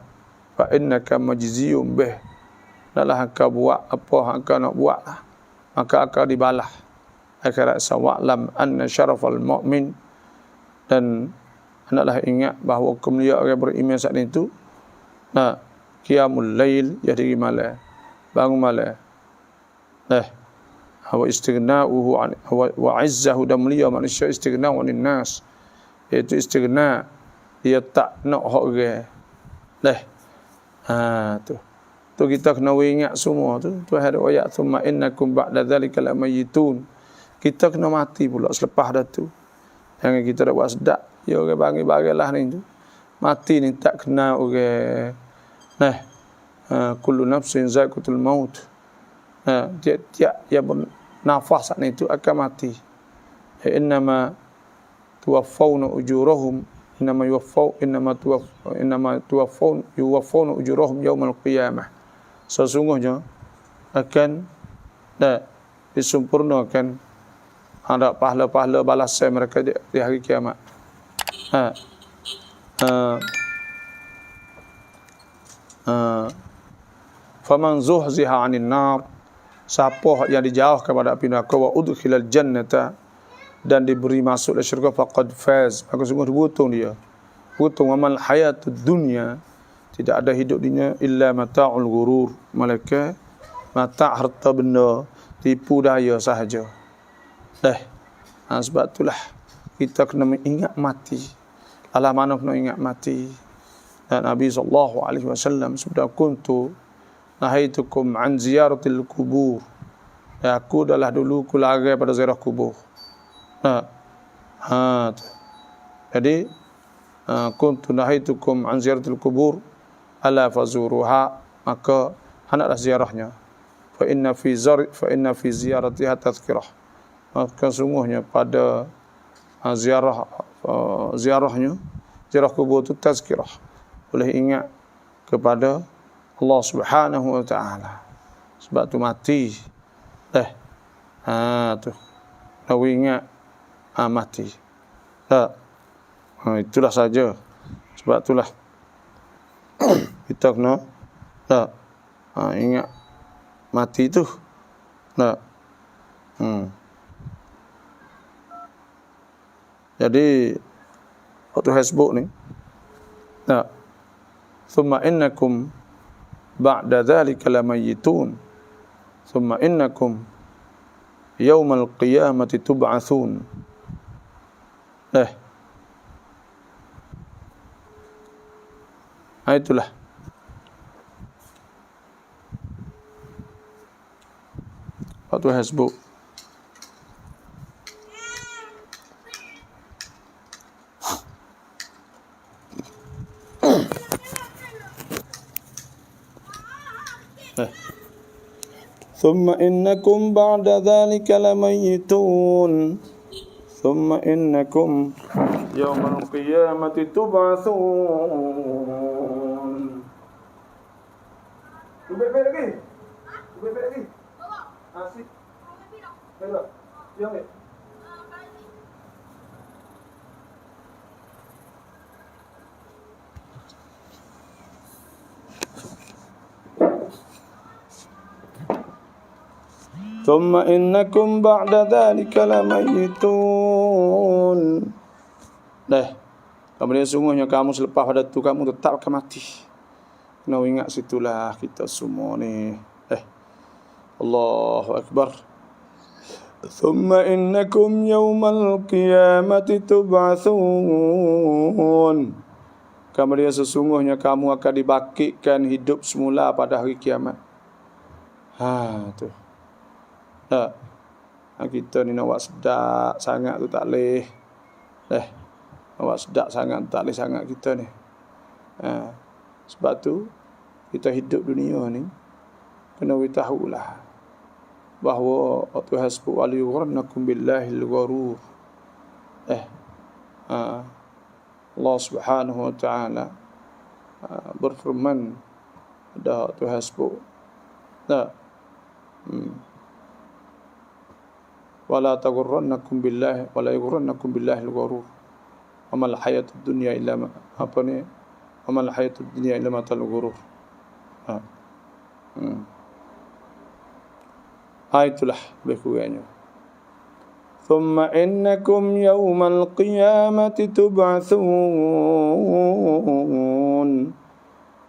fa innaka majziyun bih, dalam engkau buat apa engkau nak buat lah, maka akan dibalas akhirat. Wa'lam anna syarafal mu'min, dan hendaklah ingat bahawa kemuliaan orang beriman saat itu qiyamul lail, jadi malam, bangun malam. Wa istighna'uhu wa 'izzahu, dan mulia manusia istighna'u 'anil nas, iaitu istighna, dia tak nak hak orang. Tu kita kena ingat semua tu. Tuhan ada ayat thumma innakum ba'da dzalika lamayitun. Kita kena mati pula selepas dah tu. Jangan kita dak buat sedap. Ya orang bagi-bagilah ni tu. Mati ni tak kena orang. Kullu nafsin za'iqatul maut. Tiap-tiap yang bernafas saat itu akan mati. Innama tuwaffawna ujurahum innama tuwaffawna ujurahum yaumal qiyamah. Sesungguhnya akan disempurnakan ada pahala-pahala balasan mereka di hari kiamat. Faman zuhziha 'anil nar, siapa yang dijauhkan pada api neraka, wa udkhilal jannata, dan diberi masuk ke syurga, faqad faz, maka sungguh beruntung dia. Beruntung. Amal hayatud dunya, tidak ada hidup dunia illa mata'ul ghurur, malaikat mata' harta benda, tipu daya sahaja. Sebab itulah kita kena mengingat mati. Alah mana kena ingat mati. Dan Nabi SAW sudah kuntu nahaitukum an ziyaratil kubur. Aku adalah dulu kularang pada ziarah kubur. Jadi kuntu nahaitukum an ziyaratil kubur ala fazuruha, maka hendaklah ziarahnya. Fa inna fi ziyaratiha tazkirah, maka sungguhnya pada ziarahnya, ziarah kubur itu tazkirah, boleh ingat kepada Allah Subhanahu wa taala. Sebab tu mati. Tu tahu ingat mati. Itulah saja. Sebab itulah kita kena ingat mati tu. Jadi waktu Facebook ni, thumma innakum ba'da dzalika lamayitun thumma innakum yaumal qiyamati tub'atsun. Itulah. Waktu Facebook. ثم إنكم بعد ذلك لميتون ثم إنكم يوم القيامة تبعثون. Baik lagi. Baik lagi. Asyik. Baik. Yang ni. ثم إنكم بعد ذلك لميتون. Kemudian sungguhnya kamu selepas pada itu kamu tetap akan mati. Kena ingat situlah kita semua ni. Allahu Akbar. ثم إنكم يوم القيامة تبعثون. Kemudian sesungguhnya kamu akan dibangkitkan hidup semula pada hari kiamat. Tu. Kita ni nak buat sedap sangat tu tak boleh. Nak buat sedap sangat tak boleh sangat kita ni. Sebab tu kita hidup dunia ni kena tahulah bahawa Tuhan sebut wali yughrannakum billahil gharur. Allah Subhanahu wa taala berfirman, dah Tuhan sebut wala taghurrannakum billahi wala yughrannakum billahil gharur. Amal hayatud dunya illa amal hayatud dunya illa matal ghurur. Itulah berkurangnya. Thumma innakum yawmal qiyamati tub'atsun.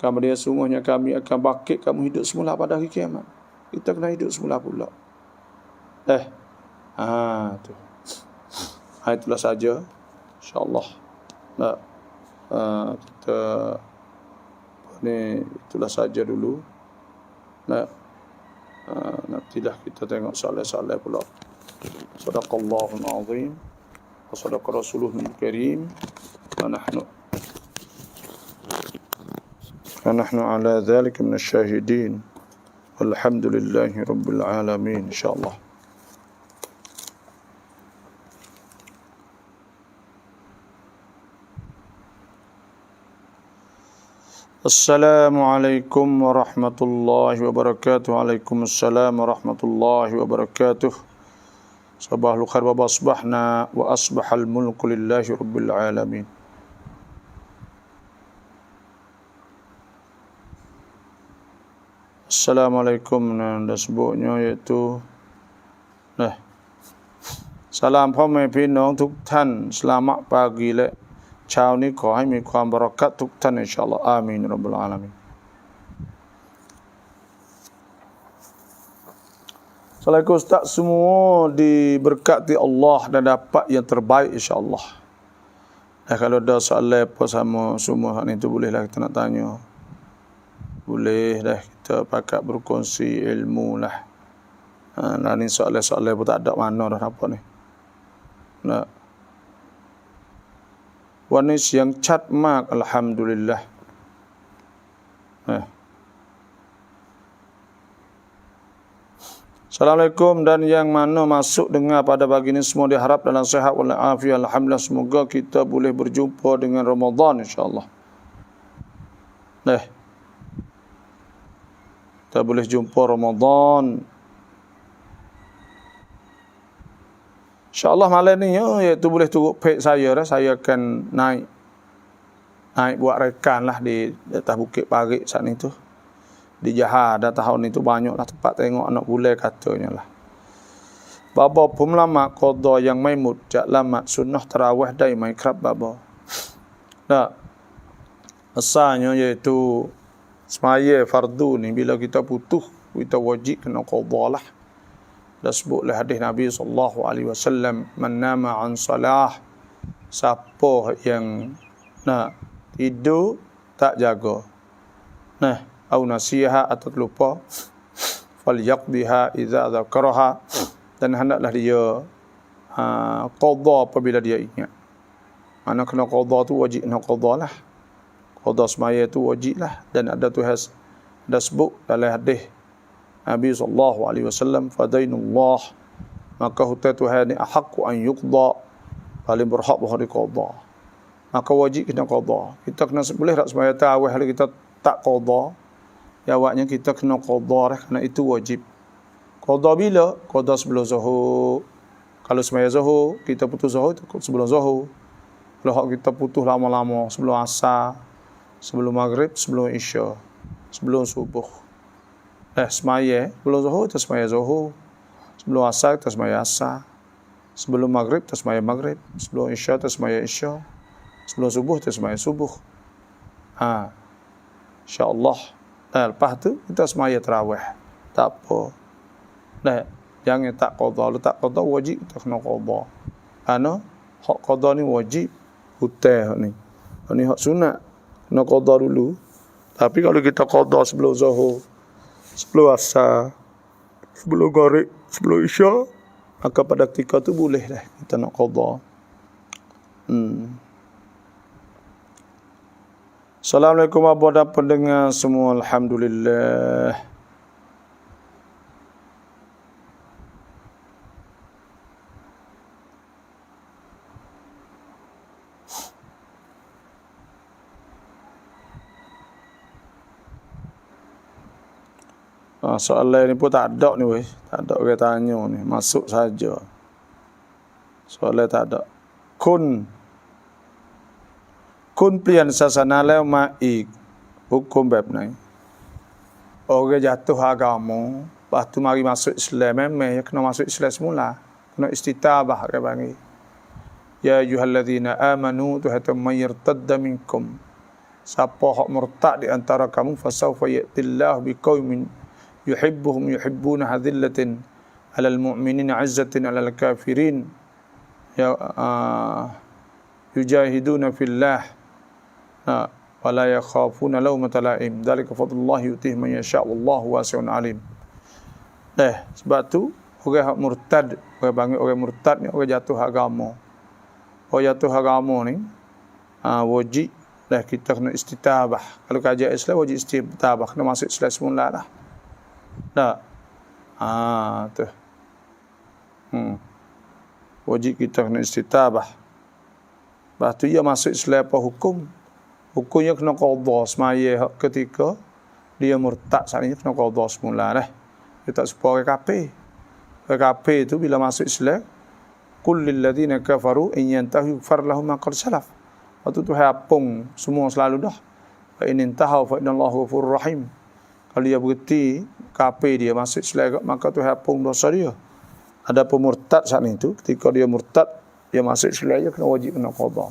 Kemudian sungguhnya kami akan bangkit kamu hidup semula pada hari kiamat. Kita kena hidup semula pula. Tu. Itulah saja. InsyaAllah. Nah, kita ni itulah saja dulu. Nah, nantilah kita tengok soalan-soalan pula. Sadaqallahul azim wa sadaqa rasuluhul karim. ونحن على ذلك من الشاهدين والحمد لله رب العالمين إن شاء الله. السلام عليكم ورحمة الله وبركاته. وعليكم السلام ورحمة الله وبركاته. صباح الخير وأصبحنا وأصبح الملك لله رب العالمين. Assalamualaikum. Dan sebutnya iaitu salam พ่อแม่พี่น้องทุกท่าน selamat pagi และเช้านี้ขอให้มีความบารอกัตทุกท่านอินชาอัลลอฮ์อามีนรับบลอาลามีน Assalamualaikum Ustaz, semua diberkati Allah dan dapat yang terbaik insya-Allah. Kalau ada soalan apa sama semua hak ni tu bolehlah kita nak tanya. Boleh dah kita pakat berkongsi ilmu lah. Nah ni soalan-soalan pun tak ada mana dah apa ni. Nah. Wanis yang cat mak alhamdulillah. Assalamualaikum, dan yang mana masuk dengar pada pagi ini semua diharap dalam sihat wal afiat. Alhamdulillah, semoga kita boleh berjumpa dengan Ramadan insya-Allah. Kita boleh jumpa Ramadan. InsyaAllah malam ni iaitu boleh turut page saya dah. Saya akan naik buat rekan lah di atas Bukit Parik saat ni tu. Di Johor dah tahun ni tu banyaklah tempat tengok anak gulai katanya lah. Baba pun lama qada yang maimud jak lama sunnah tarawih dai mai kerap baba. Asalnya iaitu semaya fardu ni bila kita putus kita wajib kena qada lah. Dah sebutlah hadis Nabi sallallahu alaihi wasallam, man nama an salah, siapa yang nak tidur tak jaga, au nasiha atau terlupa, falyaqdiha idza dzakaraha, dan hendaklah dia qada apabila dia ingat. Mana kena qada tu wajib kena qada lah. Qada semaya tu wajib lah. Dan ada sebut dalam hadis Nabi sallallahu alaihi wasallam, fadainullah, maka hutang Tuhan ni ahqqu an yuqda, paling berhak bahari qada. Maka wajib kena qada. Kita kena boleh tak semaya tarawih hari kita tak qada? Jawabnya kita kena qada kerana itu wajib. Qada bila? Qada sebelum zuhur. Kalau semaya zuhur, kita putus zuhur itu sebelum zuhur. Kalau kita putus lama-lama sebelum asar, sebelum maghrib, sebelum isya, sebelum subuh. Semaya sebelum zuhur kita semaya zuhur. Sebelum asar kita semaya asar. Sebelum maghrib kita semaya maghrib. Sebelum isya kita semaya isya. Sebelum subuh kita semaya subuh. InsyaAllah. Lepas tu kita semaya tarawih. Tak apa. Jangan tak qada. Kalau tak qada wajib kita kena qada. Hak qada ni wajib. Hutang ni. Ni hak sunat. Kena qada dulu. Tapi kalau kita qada sebelum zuhur, sebelum asar, sebelum maghrib, sebelum isya, maka pada ketika tu boleh lah kita nak qada. Assalamualaikum warahmatullahi wabarakatuh pendengar semua, alhamdulillah. Soalan ni pun tak ada ni weh. Tak ada orang tanya ni. Masuk saja. Soalan tak ada. Kun plian sasana leo mai hukum bab ni. Orang jatuh agama, lepas tu mari masuk Islam, memang kena masuk Islam semula. Kena istitabah ke bagi. Ya ayyuhalladzina amanu tuhatum mayyartadda minkum siapa hak murtad di antara kamu fasawfa ya'tillahu biqaumin yuhibbuhum yuhibbuna hadillatin 'alal mu'minina 'izzatin 'alal kafirin ya yujahiduna fillah wa la yakhafuna lawmata la'im dzalika fadlullahi yu'tihi man yasha' wallahu wasi'un 'alim. Sebab tu orang hak murtad, orang panggil orang murtad ni orang jatuh agama. Orang jatuh agama ni wajib kita kena istitabah. Kalau kajian Islam wajib istitabah, kena masuk Islam semula lah. Tak. Tu. Wajib kita kena istitabah. Lepas tu ia masuk Islam apa hukum? Hukumnya kena qadha semaya ketika dia murtad saat ini kena qadha semula lah. Dia tak serupa orang kafir. Orang kafir tu bila masuk Islam, qul lil ladzina kafaru in yantahu yughfar lahum ma qad salaf. Waktu tu hapung semua selalu dah. Fa in intahu fa innallaha ghafurur rahim. Kalau dia berhenti kafir dia masuk Islam maka tu hapung dosa dia. Ada pemurtad saat itu ketika dia murtad dia masuk Islam dia kena wajib kena qada.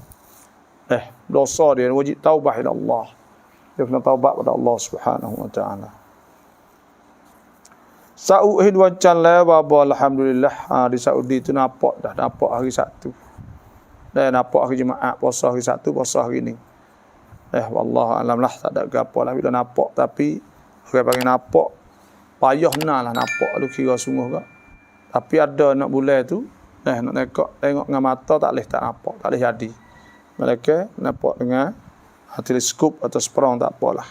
Dosa dia wajib taubah ila Allah. Dia kena taubat pada Allah Subhanahu wa taala. Sauhid wacan la baba alhamdulillah di Saudi tu nampak hari Sabtu. Dah nampak hari Jumaat puasa hari Sabtu puasa hari ni. Wallahu alam lah tak ada gapo lah bila nampak tapi orang panggil nampak payah lah nampak tu kira sungguh ke. Tapi ada nak bulan tu nak tengok dengan mata tak boleh tak nampak, tak boleh jadi. Mereka nampak dengan teleskop atau seperang tak apalah.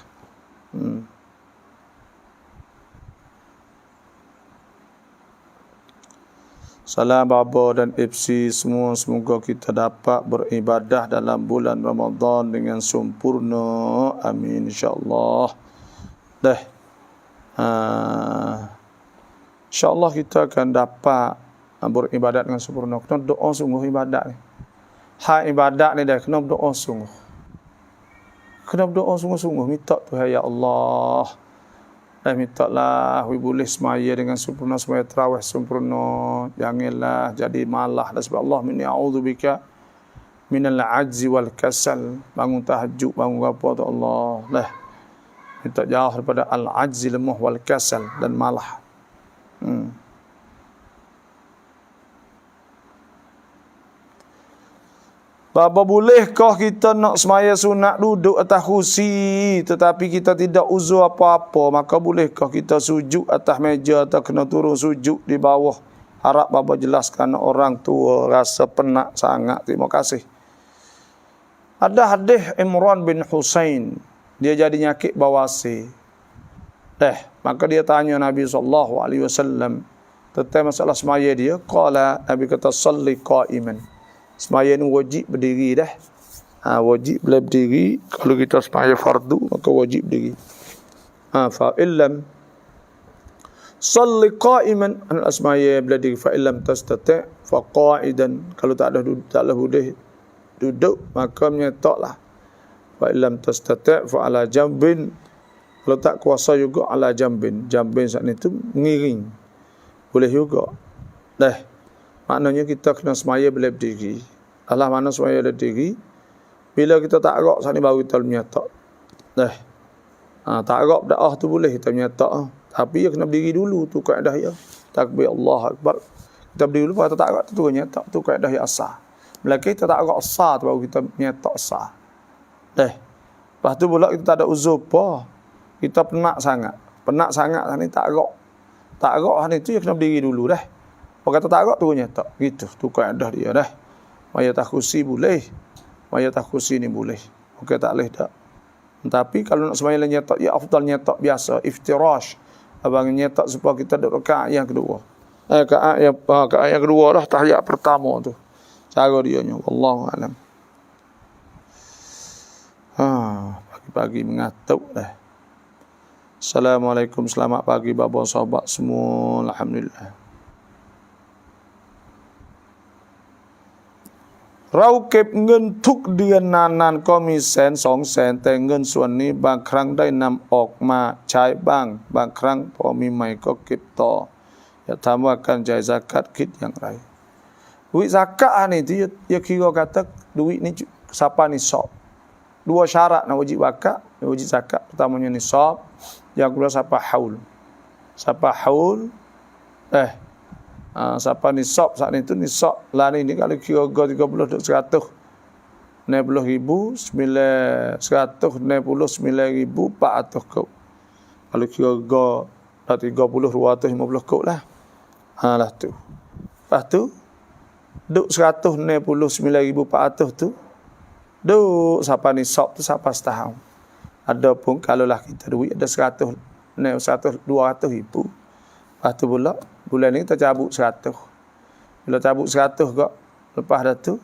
Salam Baba dan FC semua, semoga kita dapat beribadah dalam bulan Ramadan dengan sempurna. Amin insya-Allah. InsyaAllah kita akan dapat beribadat dengan sempurna. Kena doa sungguh ibadat ni. Hak ibadat ni dah kena berdoa sungguh. Kena berdoa sungguh-sungguh. Minta Tuhan ya Allah. Minta lah boleh semaya dengan sempurna, semaya tarawih sempurna. Janganlah jadi malah. Dan sebab Allah minni a'udzubika minal ajzi wal kasal. Bangun tahajud, bangun apa tu Allah. Minta jauh daripada al-ajzi, lemah, wal kasal dan malah. Bapa bolehkah kita nak semaya sunat duduk atas kursi tetapi kita tidak uzur apa-apa, maka bolehkah kita sujud atas meja atau kena turun sujud di bawah? Harap Bapa jelaskan orang tua rasa penat sangat. Terima kasih. Ada hadis Imran bin Husain, dia jadi nyakit bawasir. Maka dia tanya Nabi SAW tentang masalah semaya dia. Qala, Nabi kata salli qa'iman. Semaya ni wajib berdiri dah. Wajib boleh berdiri. Kalau kita semaya fardu maka wajib berdiri. Fa illam salli qa'iman, semaya berdiri. Fa illam tastati' fa qa'idan. Kalau tak ada boleh duduk maka menyetaklah. Fa illam tastati' fa ala jambin. Kalau tak kuasa juga ala jambin. Jambin saat itu mengiring. Boleh juga. Maknanya kita kena semaya boleh berdiri. Allah mana semaya berdiri. Bila kita tak agak saat ni baru kita menyatak. Tak agak berdakwah tu boleh kita menyatak. Tapi ya kena berdiri dulu tu kaedah ya. Takbir Allah Akbar. Kita berdiri dulu, kita tak agak tu menyatak. Tu kaedah ya asah. Bila kita tak agak asah tu baru kita menyatak asah. Lepas tu pula kita tak ada uzur apa. Kita penat sangat ni tak agak. Tak agak ni tu ya kena berdiri dulu dah. Kalau kata tak agak tu nyata. Gitu. Tu kaedah dia dah. Maya tak kursi boleh. Maya tak kursi ni boleh. Okey tak boleh tak. Tapi kalau nak semaya nyata, ya afdal nyata biasa. Iftirash. Abang nyata supaya kita duduk rakaat yang kedua. Rakaat yang kedua dah tahiyat pertama tu. Cara dia nya. Wallahu alam. Pagi-pagi mengatuk dah. Assalamualaikum, selamat pagi bapa sahabat semua. Alhamdulillah. Rauเก็บ เงินทุกเดือนนานๆก็มีแสน2 แสนแต่เงินส่วนนี้บางครั้งได้นำออกมาใช้บ้างบางครั้งพอมีใหม่ก็เก็บต่ออยากถามว่าการจ่ายซะกาตคิดอย่างไร duit zakat ni dia kira kata duit ni siapa nisab dua syarat nak wajib zakat. Pertamanya nisab, yang kedua siapa haul. Siapa nisab saat itu nisab lah ni kalau kira 30 duk 100 90,000 199,400 kau. Kalau kira dah 30 250 kau lah. Lah tu. Lepas tu duk 199,400 tu duk siapa nisab tu siapa setahun. Adapun kalau lah kita duit ada 200 ribu. Lepas tu pula bulan ni kita cabut 100. Bila cabut 100 kau, lepas dah tu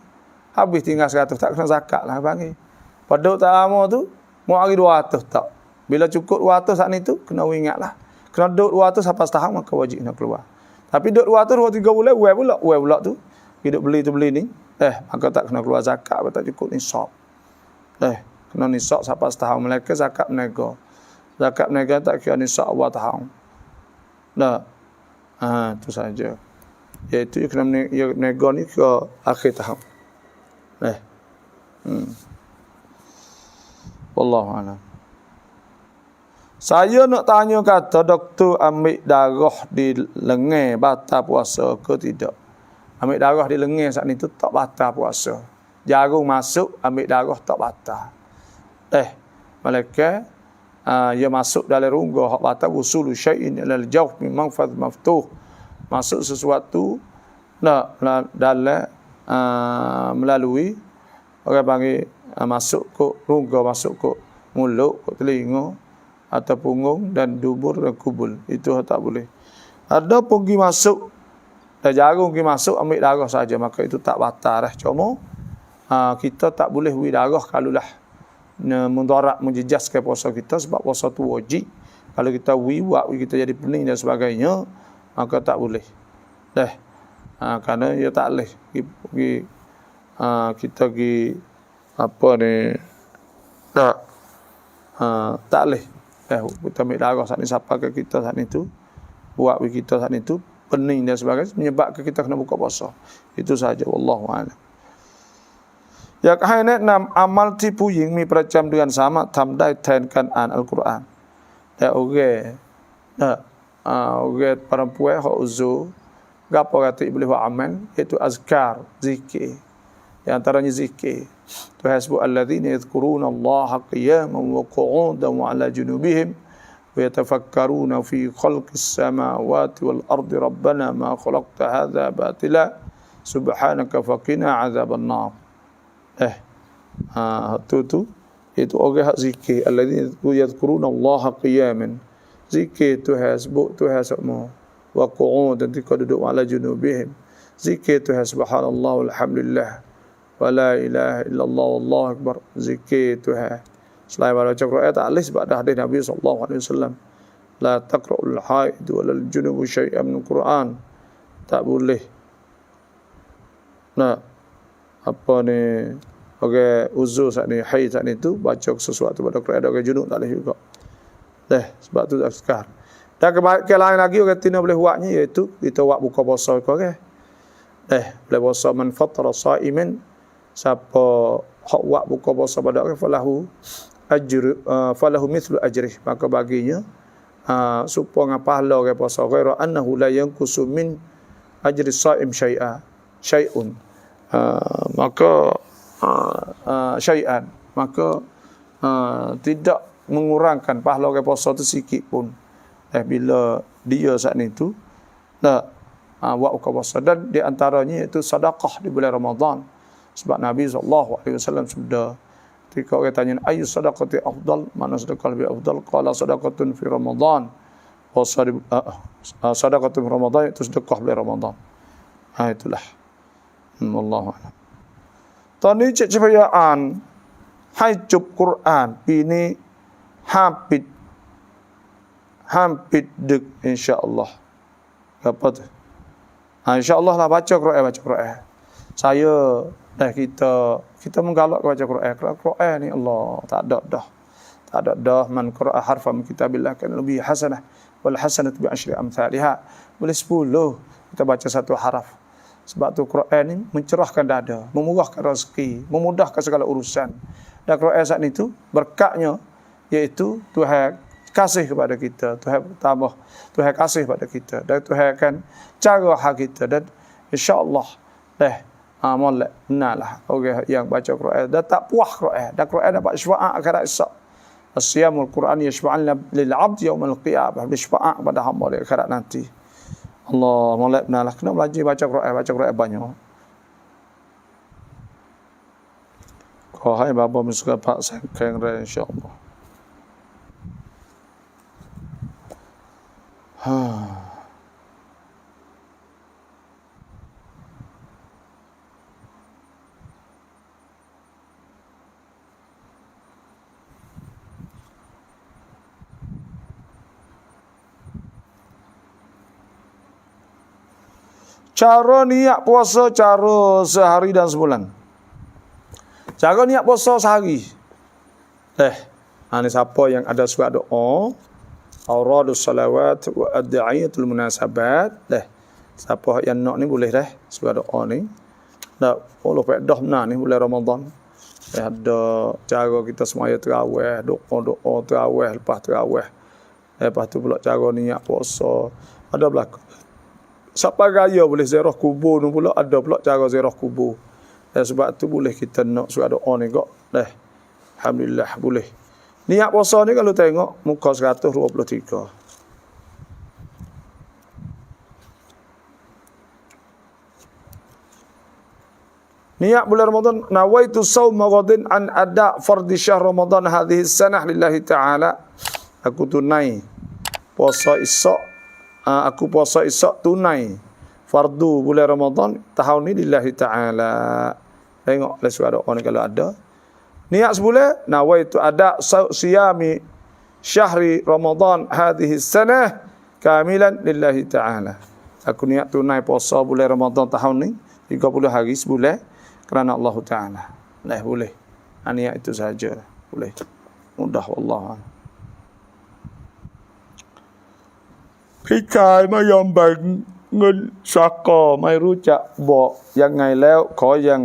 habis tinggal 100 tak kena zakat lah panggil. Pada tak lama tu mau hari 200 tak. Bila cukup 200 saat ni tu kena ingatlah. Kena duk 200 sampai setahun maka wajib nak keluar. Tapi duk 200 2 3 bulan uai pula tu. Hidup beli tu beli ni maka tak kena keluar zakat, tak cukup nisab. Kena nisab sampai setahun mereka zakat menega. Zakat menega tak kira nisab awal tahun. Itu saja. Iaitu kena menega ni ke akhir tahun. Wallahu a'lam. Saya nak tanya kata doktor ambil darah di lengan batal puasa ke tidak? Ambil darah di lengan saat ni tu tak batal puasa. Jarum masuk ambil darah tak batal. Malaikat ia masuk dalam rongga hak batal usul syai'in ilal jawf min manfadh maftuh. Masuk sesuatu dalam melalui orang panggil masuk ke rongga, masuk ke mulut, ke telinga atau punggung dan dubur dan kubul. Itu tak boleh. Ada pun pergi masuk dan jarum pergi masuk ambil darah saja, maka itu tak batal dah. Cuma kita tak boleh beri darah kalau lah mudarat menjejaskan puasa kita, sebab puasa tu wajib. Kalau kita buat kita jadi pening dan sebagainya, maka tak boleh. Kerana ia tak boleh kita pergi apa ni tak boleh kita ambil darah saat ni siapa ke kita saat ni tu buat kita saat ni tu pening dan sebagainya menyebabkan kita kena buka puasa. Itu saja, wallahu a'lam. Ya kahainet nam amal tipu ying mi percam dengan sama tham dai ten kan an Al-Quran. Orang perempuan hak uzur gapo kata boleh buat amal iaitu azkar, zikir. Di antaranya zikir. Tuhan sebut alladzina yadhkuruna Allah qiyaman wa qu'udan wa 'ala junubihim wa yatafakkaruna fi khalqis samawati wal ardi rabbana ma khalaqta hadza batila subhanaka faqina 'adzaban nar. Itu orang hak zikir alladzina yadhkuruna Allah qiyaman. Zikir Tuhan sebut Tuhan semua wa qu'udan ketika duduk 'ala junubihim. Zikir Tuhan subhanallah walhamdulillah wa la ilaha illallah wallahu akbar. Zikir Tuhan. Selain baca Quran tak boleh sebab dah hadis Nabi sallallahu alaihi wasallam, la taqra'ul haid wal junub syai'an min Quran. Tak boleh apa ni orang uzur saat ni, haid saat ni tu baca sesuatu pada Quran, ada orang junub tak boleh juga. Sebab tu azkar. Dan kebaikan lain lagi orang tina boleh buatnya iaitu kita buat buka puasa ke orang. Boleh puasa man fatara sa'iman, siapa hak buat buka puasa pada orang falahu mithlu ajrih, maka baginya supaya pahala orang puasa ghaira annahu la yanqusu min ajri sha'im syai'un. Maka syai'an, maka tidak mengurangkan pahala orang puasa tu sikit pun. Bila dia saat ni tu buat buka puasa. Dan di antaranya itu sedekah di bulan Ramadan. Sebab Nabi SAW sudah ketika orang tanya ayu sedekati afdal, mana sedekah lebih afdal, qala sedekatun fi Ramadan wa sedekatun fi Ramadan, itu sedekah bulan Ramadan. Itulah. Wallahu a'lam. Tadi cipayaan hajub Quran ini hampir dek insya-Allah. Apa tu? Insya-Allah lah baca Quran. Saya kita menggalak baca Quran. Quran ni Allah tak ada dah man qara'a harfan min kitabillah kan lebih hasanah wal hasanatu bi asyri amsalha. Boleh 10 kita baca satu haraf. Sebab tu Quran ni mencerahkan dada, memurahkan rezeki, memudahkan segala urusan. Dan Quran saat ni tu berkatnya iaitu Tuhan kasih kepada kita, Tuhan tambah, Tuhan kasih kepada kita, dan Tuhan akan cara hak kita, dan insya-Allah molek benarlah orang yang baca Quran dan tak puas Quran, dan Quran dapat syafaat akhirat esok. As-siyamul Quran yashfa'u lil 'abd yaumil qiyamah, bersyafaat pada hamba di akhirat nanti. Allah molek benarlah kena belajar baca Quran banyak. Kau hai bapa musuh pak sangkang re insya-Allah. Cara niat puasa, cara sehari dan sebulan. Cara niat puasa sehari. Ini siapa yang ada surat doa, auradus salawat wa ad'iyatul munasabat. Siapa yang nak ni boleh surat doa ni. Allah dah benar ni bulan Ramadan. Ada cara kita semaya terawih, doa terawih, lepas terawih. Lepas tu pula cara niat puasa. Ada berlaku. Sampai raya boleh ziarah kubur ni pula, ada pula cara ziarah kubur. Sebab tu boleh kita nak surat doa ni kok. Alhamdulillah boleh. Niat puasa ni kalau tengok muka 123. Niat bulan Ramadan, nawaitu shauma ghadin an ada fardhi syahr Ramadan hadhihi sanah lillahi ta'ala. Aku tunai puasa esok. Aku puasa esok tunai fardu bulan Ramadan tahun ni lillahi ta'ala. Tengok surat doa ni kalau ada. Niat sebulan, nawaitu ada siyami syahri Ramadan hadhihi sanah kamilan lillahi ta'ala. Aku niat tunai puasa bulan Ramadan tahun ni 30 hari sebulan kerana Allah Ta'ala. Boleh. Niat itu saja. Boleh. Mudah wallah. Pikaiไม่ยอมแบ่งเงินซักก็ไม่รู้จะบอกยังไงแล้วขอยัง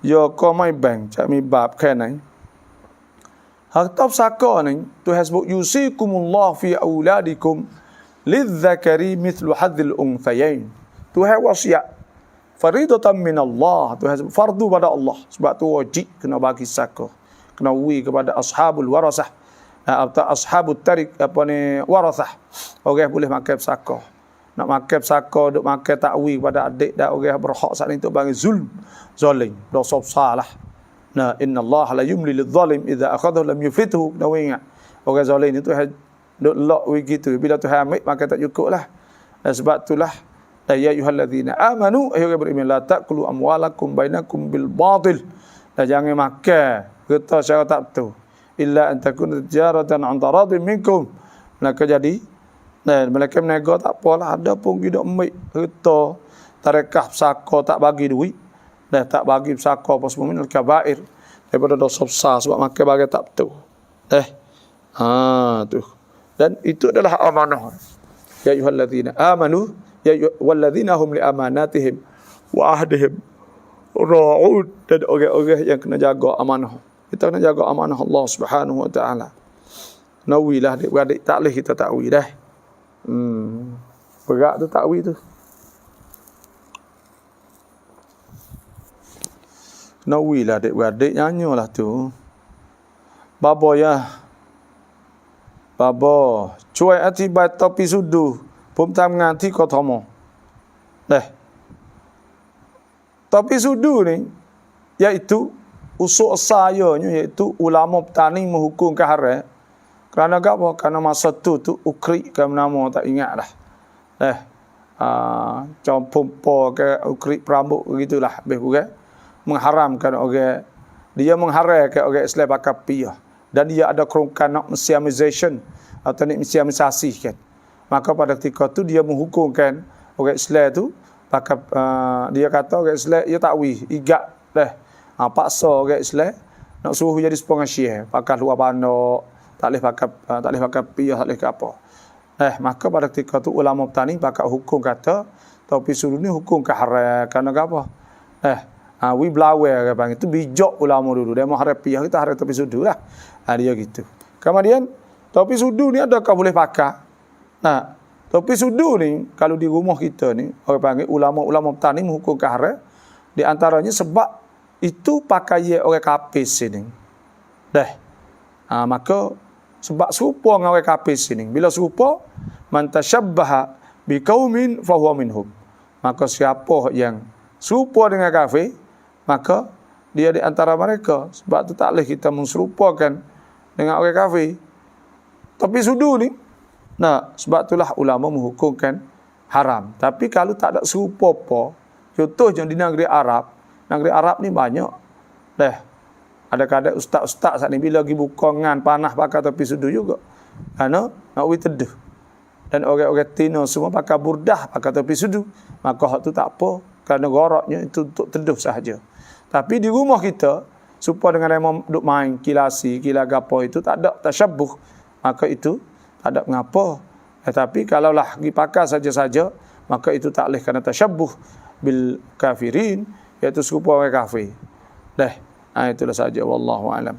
โยก็ไม่แบ่งจะมีบาปแค่ไหนหากตอบซักก็นี่ตัวฮัสบุยูซีกุมุลลอฮ์ฟีอูลาดิกุมลิซซะกะรีมิธลุฮัดซิลอุนซัยน์ตัวฮัวสิยะfaridatan min Allah, tu fardu pada Allah. Sebab tu wajib kena bagi zakah, kena wi kepada ashabul warasah atau ashabut tarik warasah. Orang boleh makan zakah, nak makan zakah duk makan takwi kepada adik dan orang berhak saat itu bagi zalim, dosa besar lah. Inna Allah la yumli lidh-dhalim idza akhadhahu lam yuflithu. Dah ingat orang zalim itu duk lok wi gitu, bila Tuhan ambil maka tak cukup lah. Sebab itulah ya ayyuhalladzina amanu ayyuhal beriman la taqulu amwalakum bainakum bil batil. Dan jangan makan harta secara tak betul. Illa an takuna tijaratan an taradin minkum. Maka jadi mereka menego tak apalah, ada pun kita ambil harta tarekah pesaka tak bagi duit dan tak bagi pesaka apa semua minal kabair, daripada dosa besar sebab makan bagi tak betul. Tu. Dan itu adalah amanah. Ya ayyuhalladzina amanu ya walladzina hum li amanatihim wa ahdihim ra'ud. Dan orang-orang yang kena jaga amanah. Kita kena jaga amanah Allah Subhanahu wa taala. Nawilah adik-adik tak boleh kita takwi dah. Berat tu takwi tu. Nawilah adik-adik nyanyolah tu. Baba ya. Baba cuai ati bai topi sudu.ผมทำงานที่กทม. Tapi sudu ni iaitu usul asasnya iaitu ulama petani menghukum ke haram. Kerana apa? Kerana masa tu ukrik ke nama tak ingat dah. Macam pompa ke ukrik perambut begitulah lebih kurang. Mengharamkan orang, dia mengharamkan orang Islam pakai piyah. Dan dia ada kerongkan nak Islamisation atau nak Islamisasi kan. Maka pada ketika tu dia menghukumkan orang Islam tu pakai dia kata orang Islam dia takwi igat paksa orang Islam nak suruh jadi sepanjang Syiah, pakai luar bandar, tak boleh pakai piyah, tak boleh ke apa. Maka pada ketika tu ulama petani pakai hukum kata topi sudu ni hukum ke haram karena apa? Wi blawe panggil itu bijak ulama dulu. Dia mau harapi yang kita harap topi sudu lah. Dia gitu. Kemudian topi sudu ni adakah boleh pakai? Nah, topi sudu ni kalau di rumah kita ni orang panggil ulama-ulama petani menghukum ke haram. Di antaranya sebab itu pakai orang kafir sini. Maka sebab serupa dengan orang kafir sini. Bila serupa, man tashabbaha biqaumin fahuwa minhum. Maka siapa yang serupa dengan kafir, maka dia di antara mereka. Sebab tu tak boleh kita menserupakan dengan orang kafir. Tapi sudu ni, sebab itulah ulama menghukumkan haram. Tapi kalau tak ada serupa apa, contohnya di negeri Arab ni banyak. Ada kadang ustaz-ustaz saat ni bila pergi buka ngan panah pakai topi sudu juga. Kerana nak pergi teduh. Dan orang-orang Tino semua pakai burdah, pakai topi sudu. Maka hak tu tak apa. Kerana goraknya itu untuk teduh sahaja. Tapi di rumah kita, supaya dengan yang duduk main kilasi, kila gapo itu tak ada tasyabuh. Maka itu tak ada mengapa. Tetapi kalaulah pergi pakai saja-saja, maka itu tak boleh kerana tasyabuh bil kafirin, iaitu serupa orang kafir. Itulah saja, wallahu alam.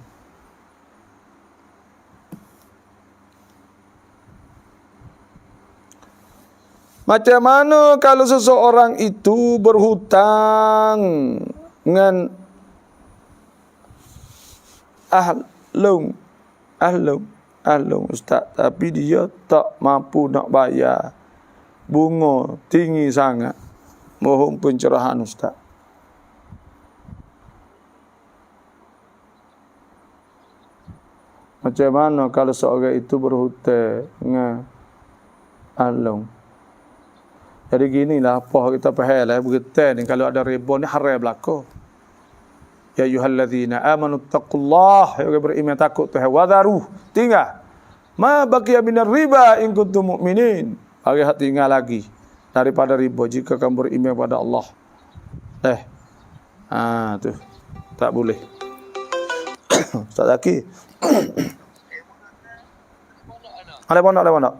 Macam mana kalau seseorang itu berhutang dengan ahlung ustaz, tapi dia tak mampu nak bayar, bunga tinggi sangat. Mohon pencerahan ustaz. Macam mana kalau seorang itu berhutang dengan ahlung? Jadi ginilah apa kita faham lah berhutang ni kalau ada riba ni haram berlaku. Ya ayyuhallazina amanu taqullah, ya orang beriman takut Tuhan, wadharu tinggal ma baqiya minar riba in kuntum mu'minin. Hari hak tinggal lagi daripada riba jika kamu beriman pada Allah. Tu tak boleh. Ustaz Zaki. Ada pondok.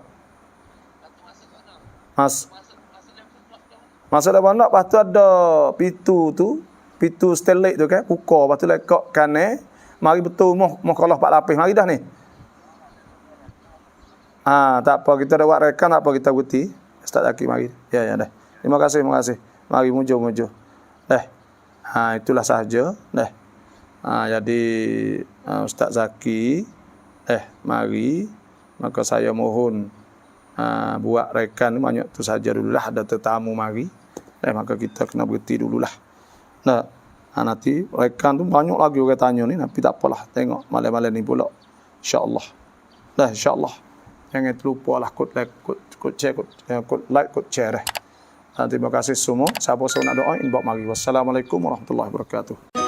Masa ada pondok, lepas tu ada pitu stelik tu kan, buka, lepas tu lekak kanan, mari betul moh kalah 4 lapis, mari dah ni. Tak apa, kita dah buat rekan, tak apa kita bukti. Ustaz Zaki mari. Ya dah. Terima kasih. Mari mujo. Itulah sahaja. Jadi Ustaz Zaki mari, maka saya mohon buat rekan banyak tu saja dululah, ada tetamu mari. Maka kita kena berhenti dululah. Nanti rekan tu banyak lagi orang tanya ni, tapi tak apalah, tengok malam-malam ni pula. InsyaAllah. InsyaAllah. Jangan terlupalah kod like, kod share. Terima kasih semua. Siapa nak doa, inbox mari. Wassalamualaikum warahmatullahi wabarakatuh.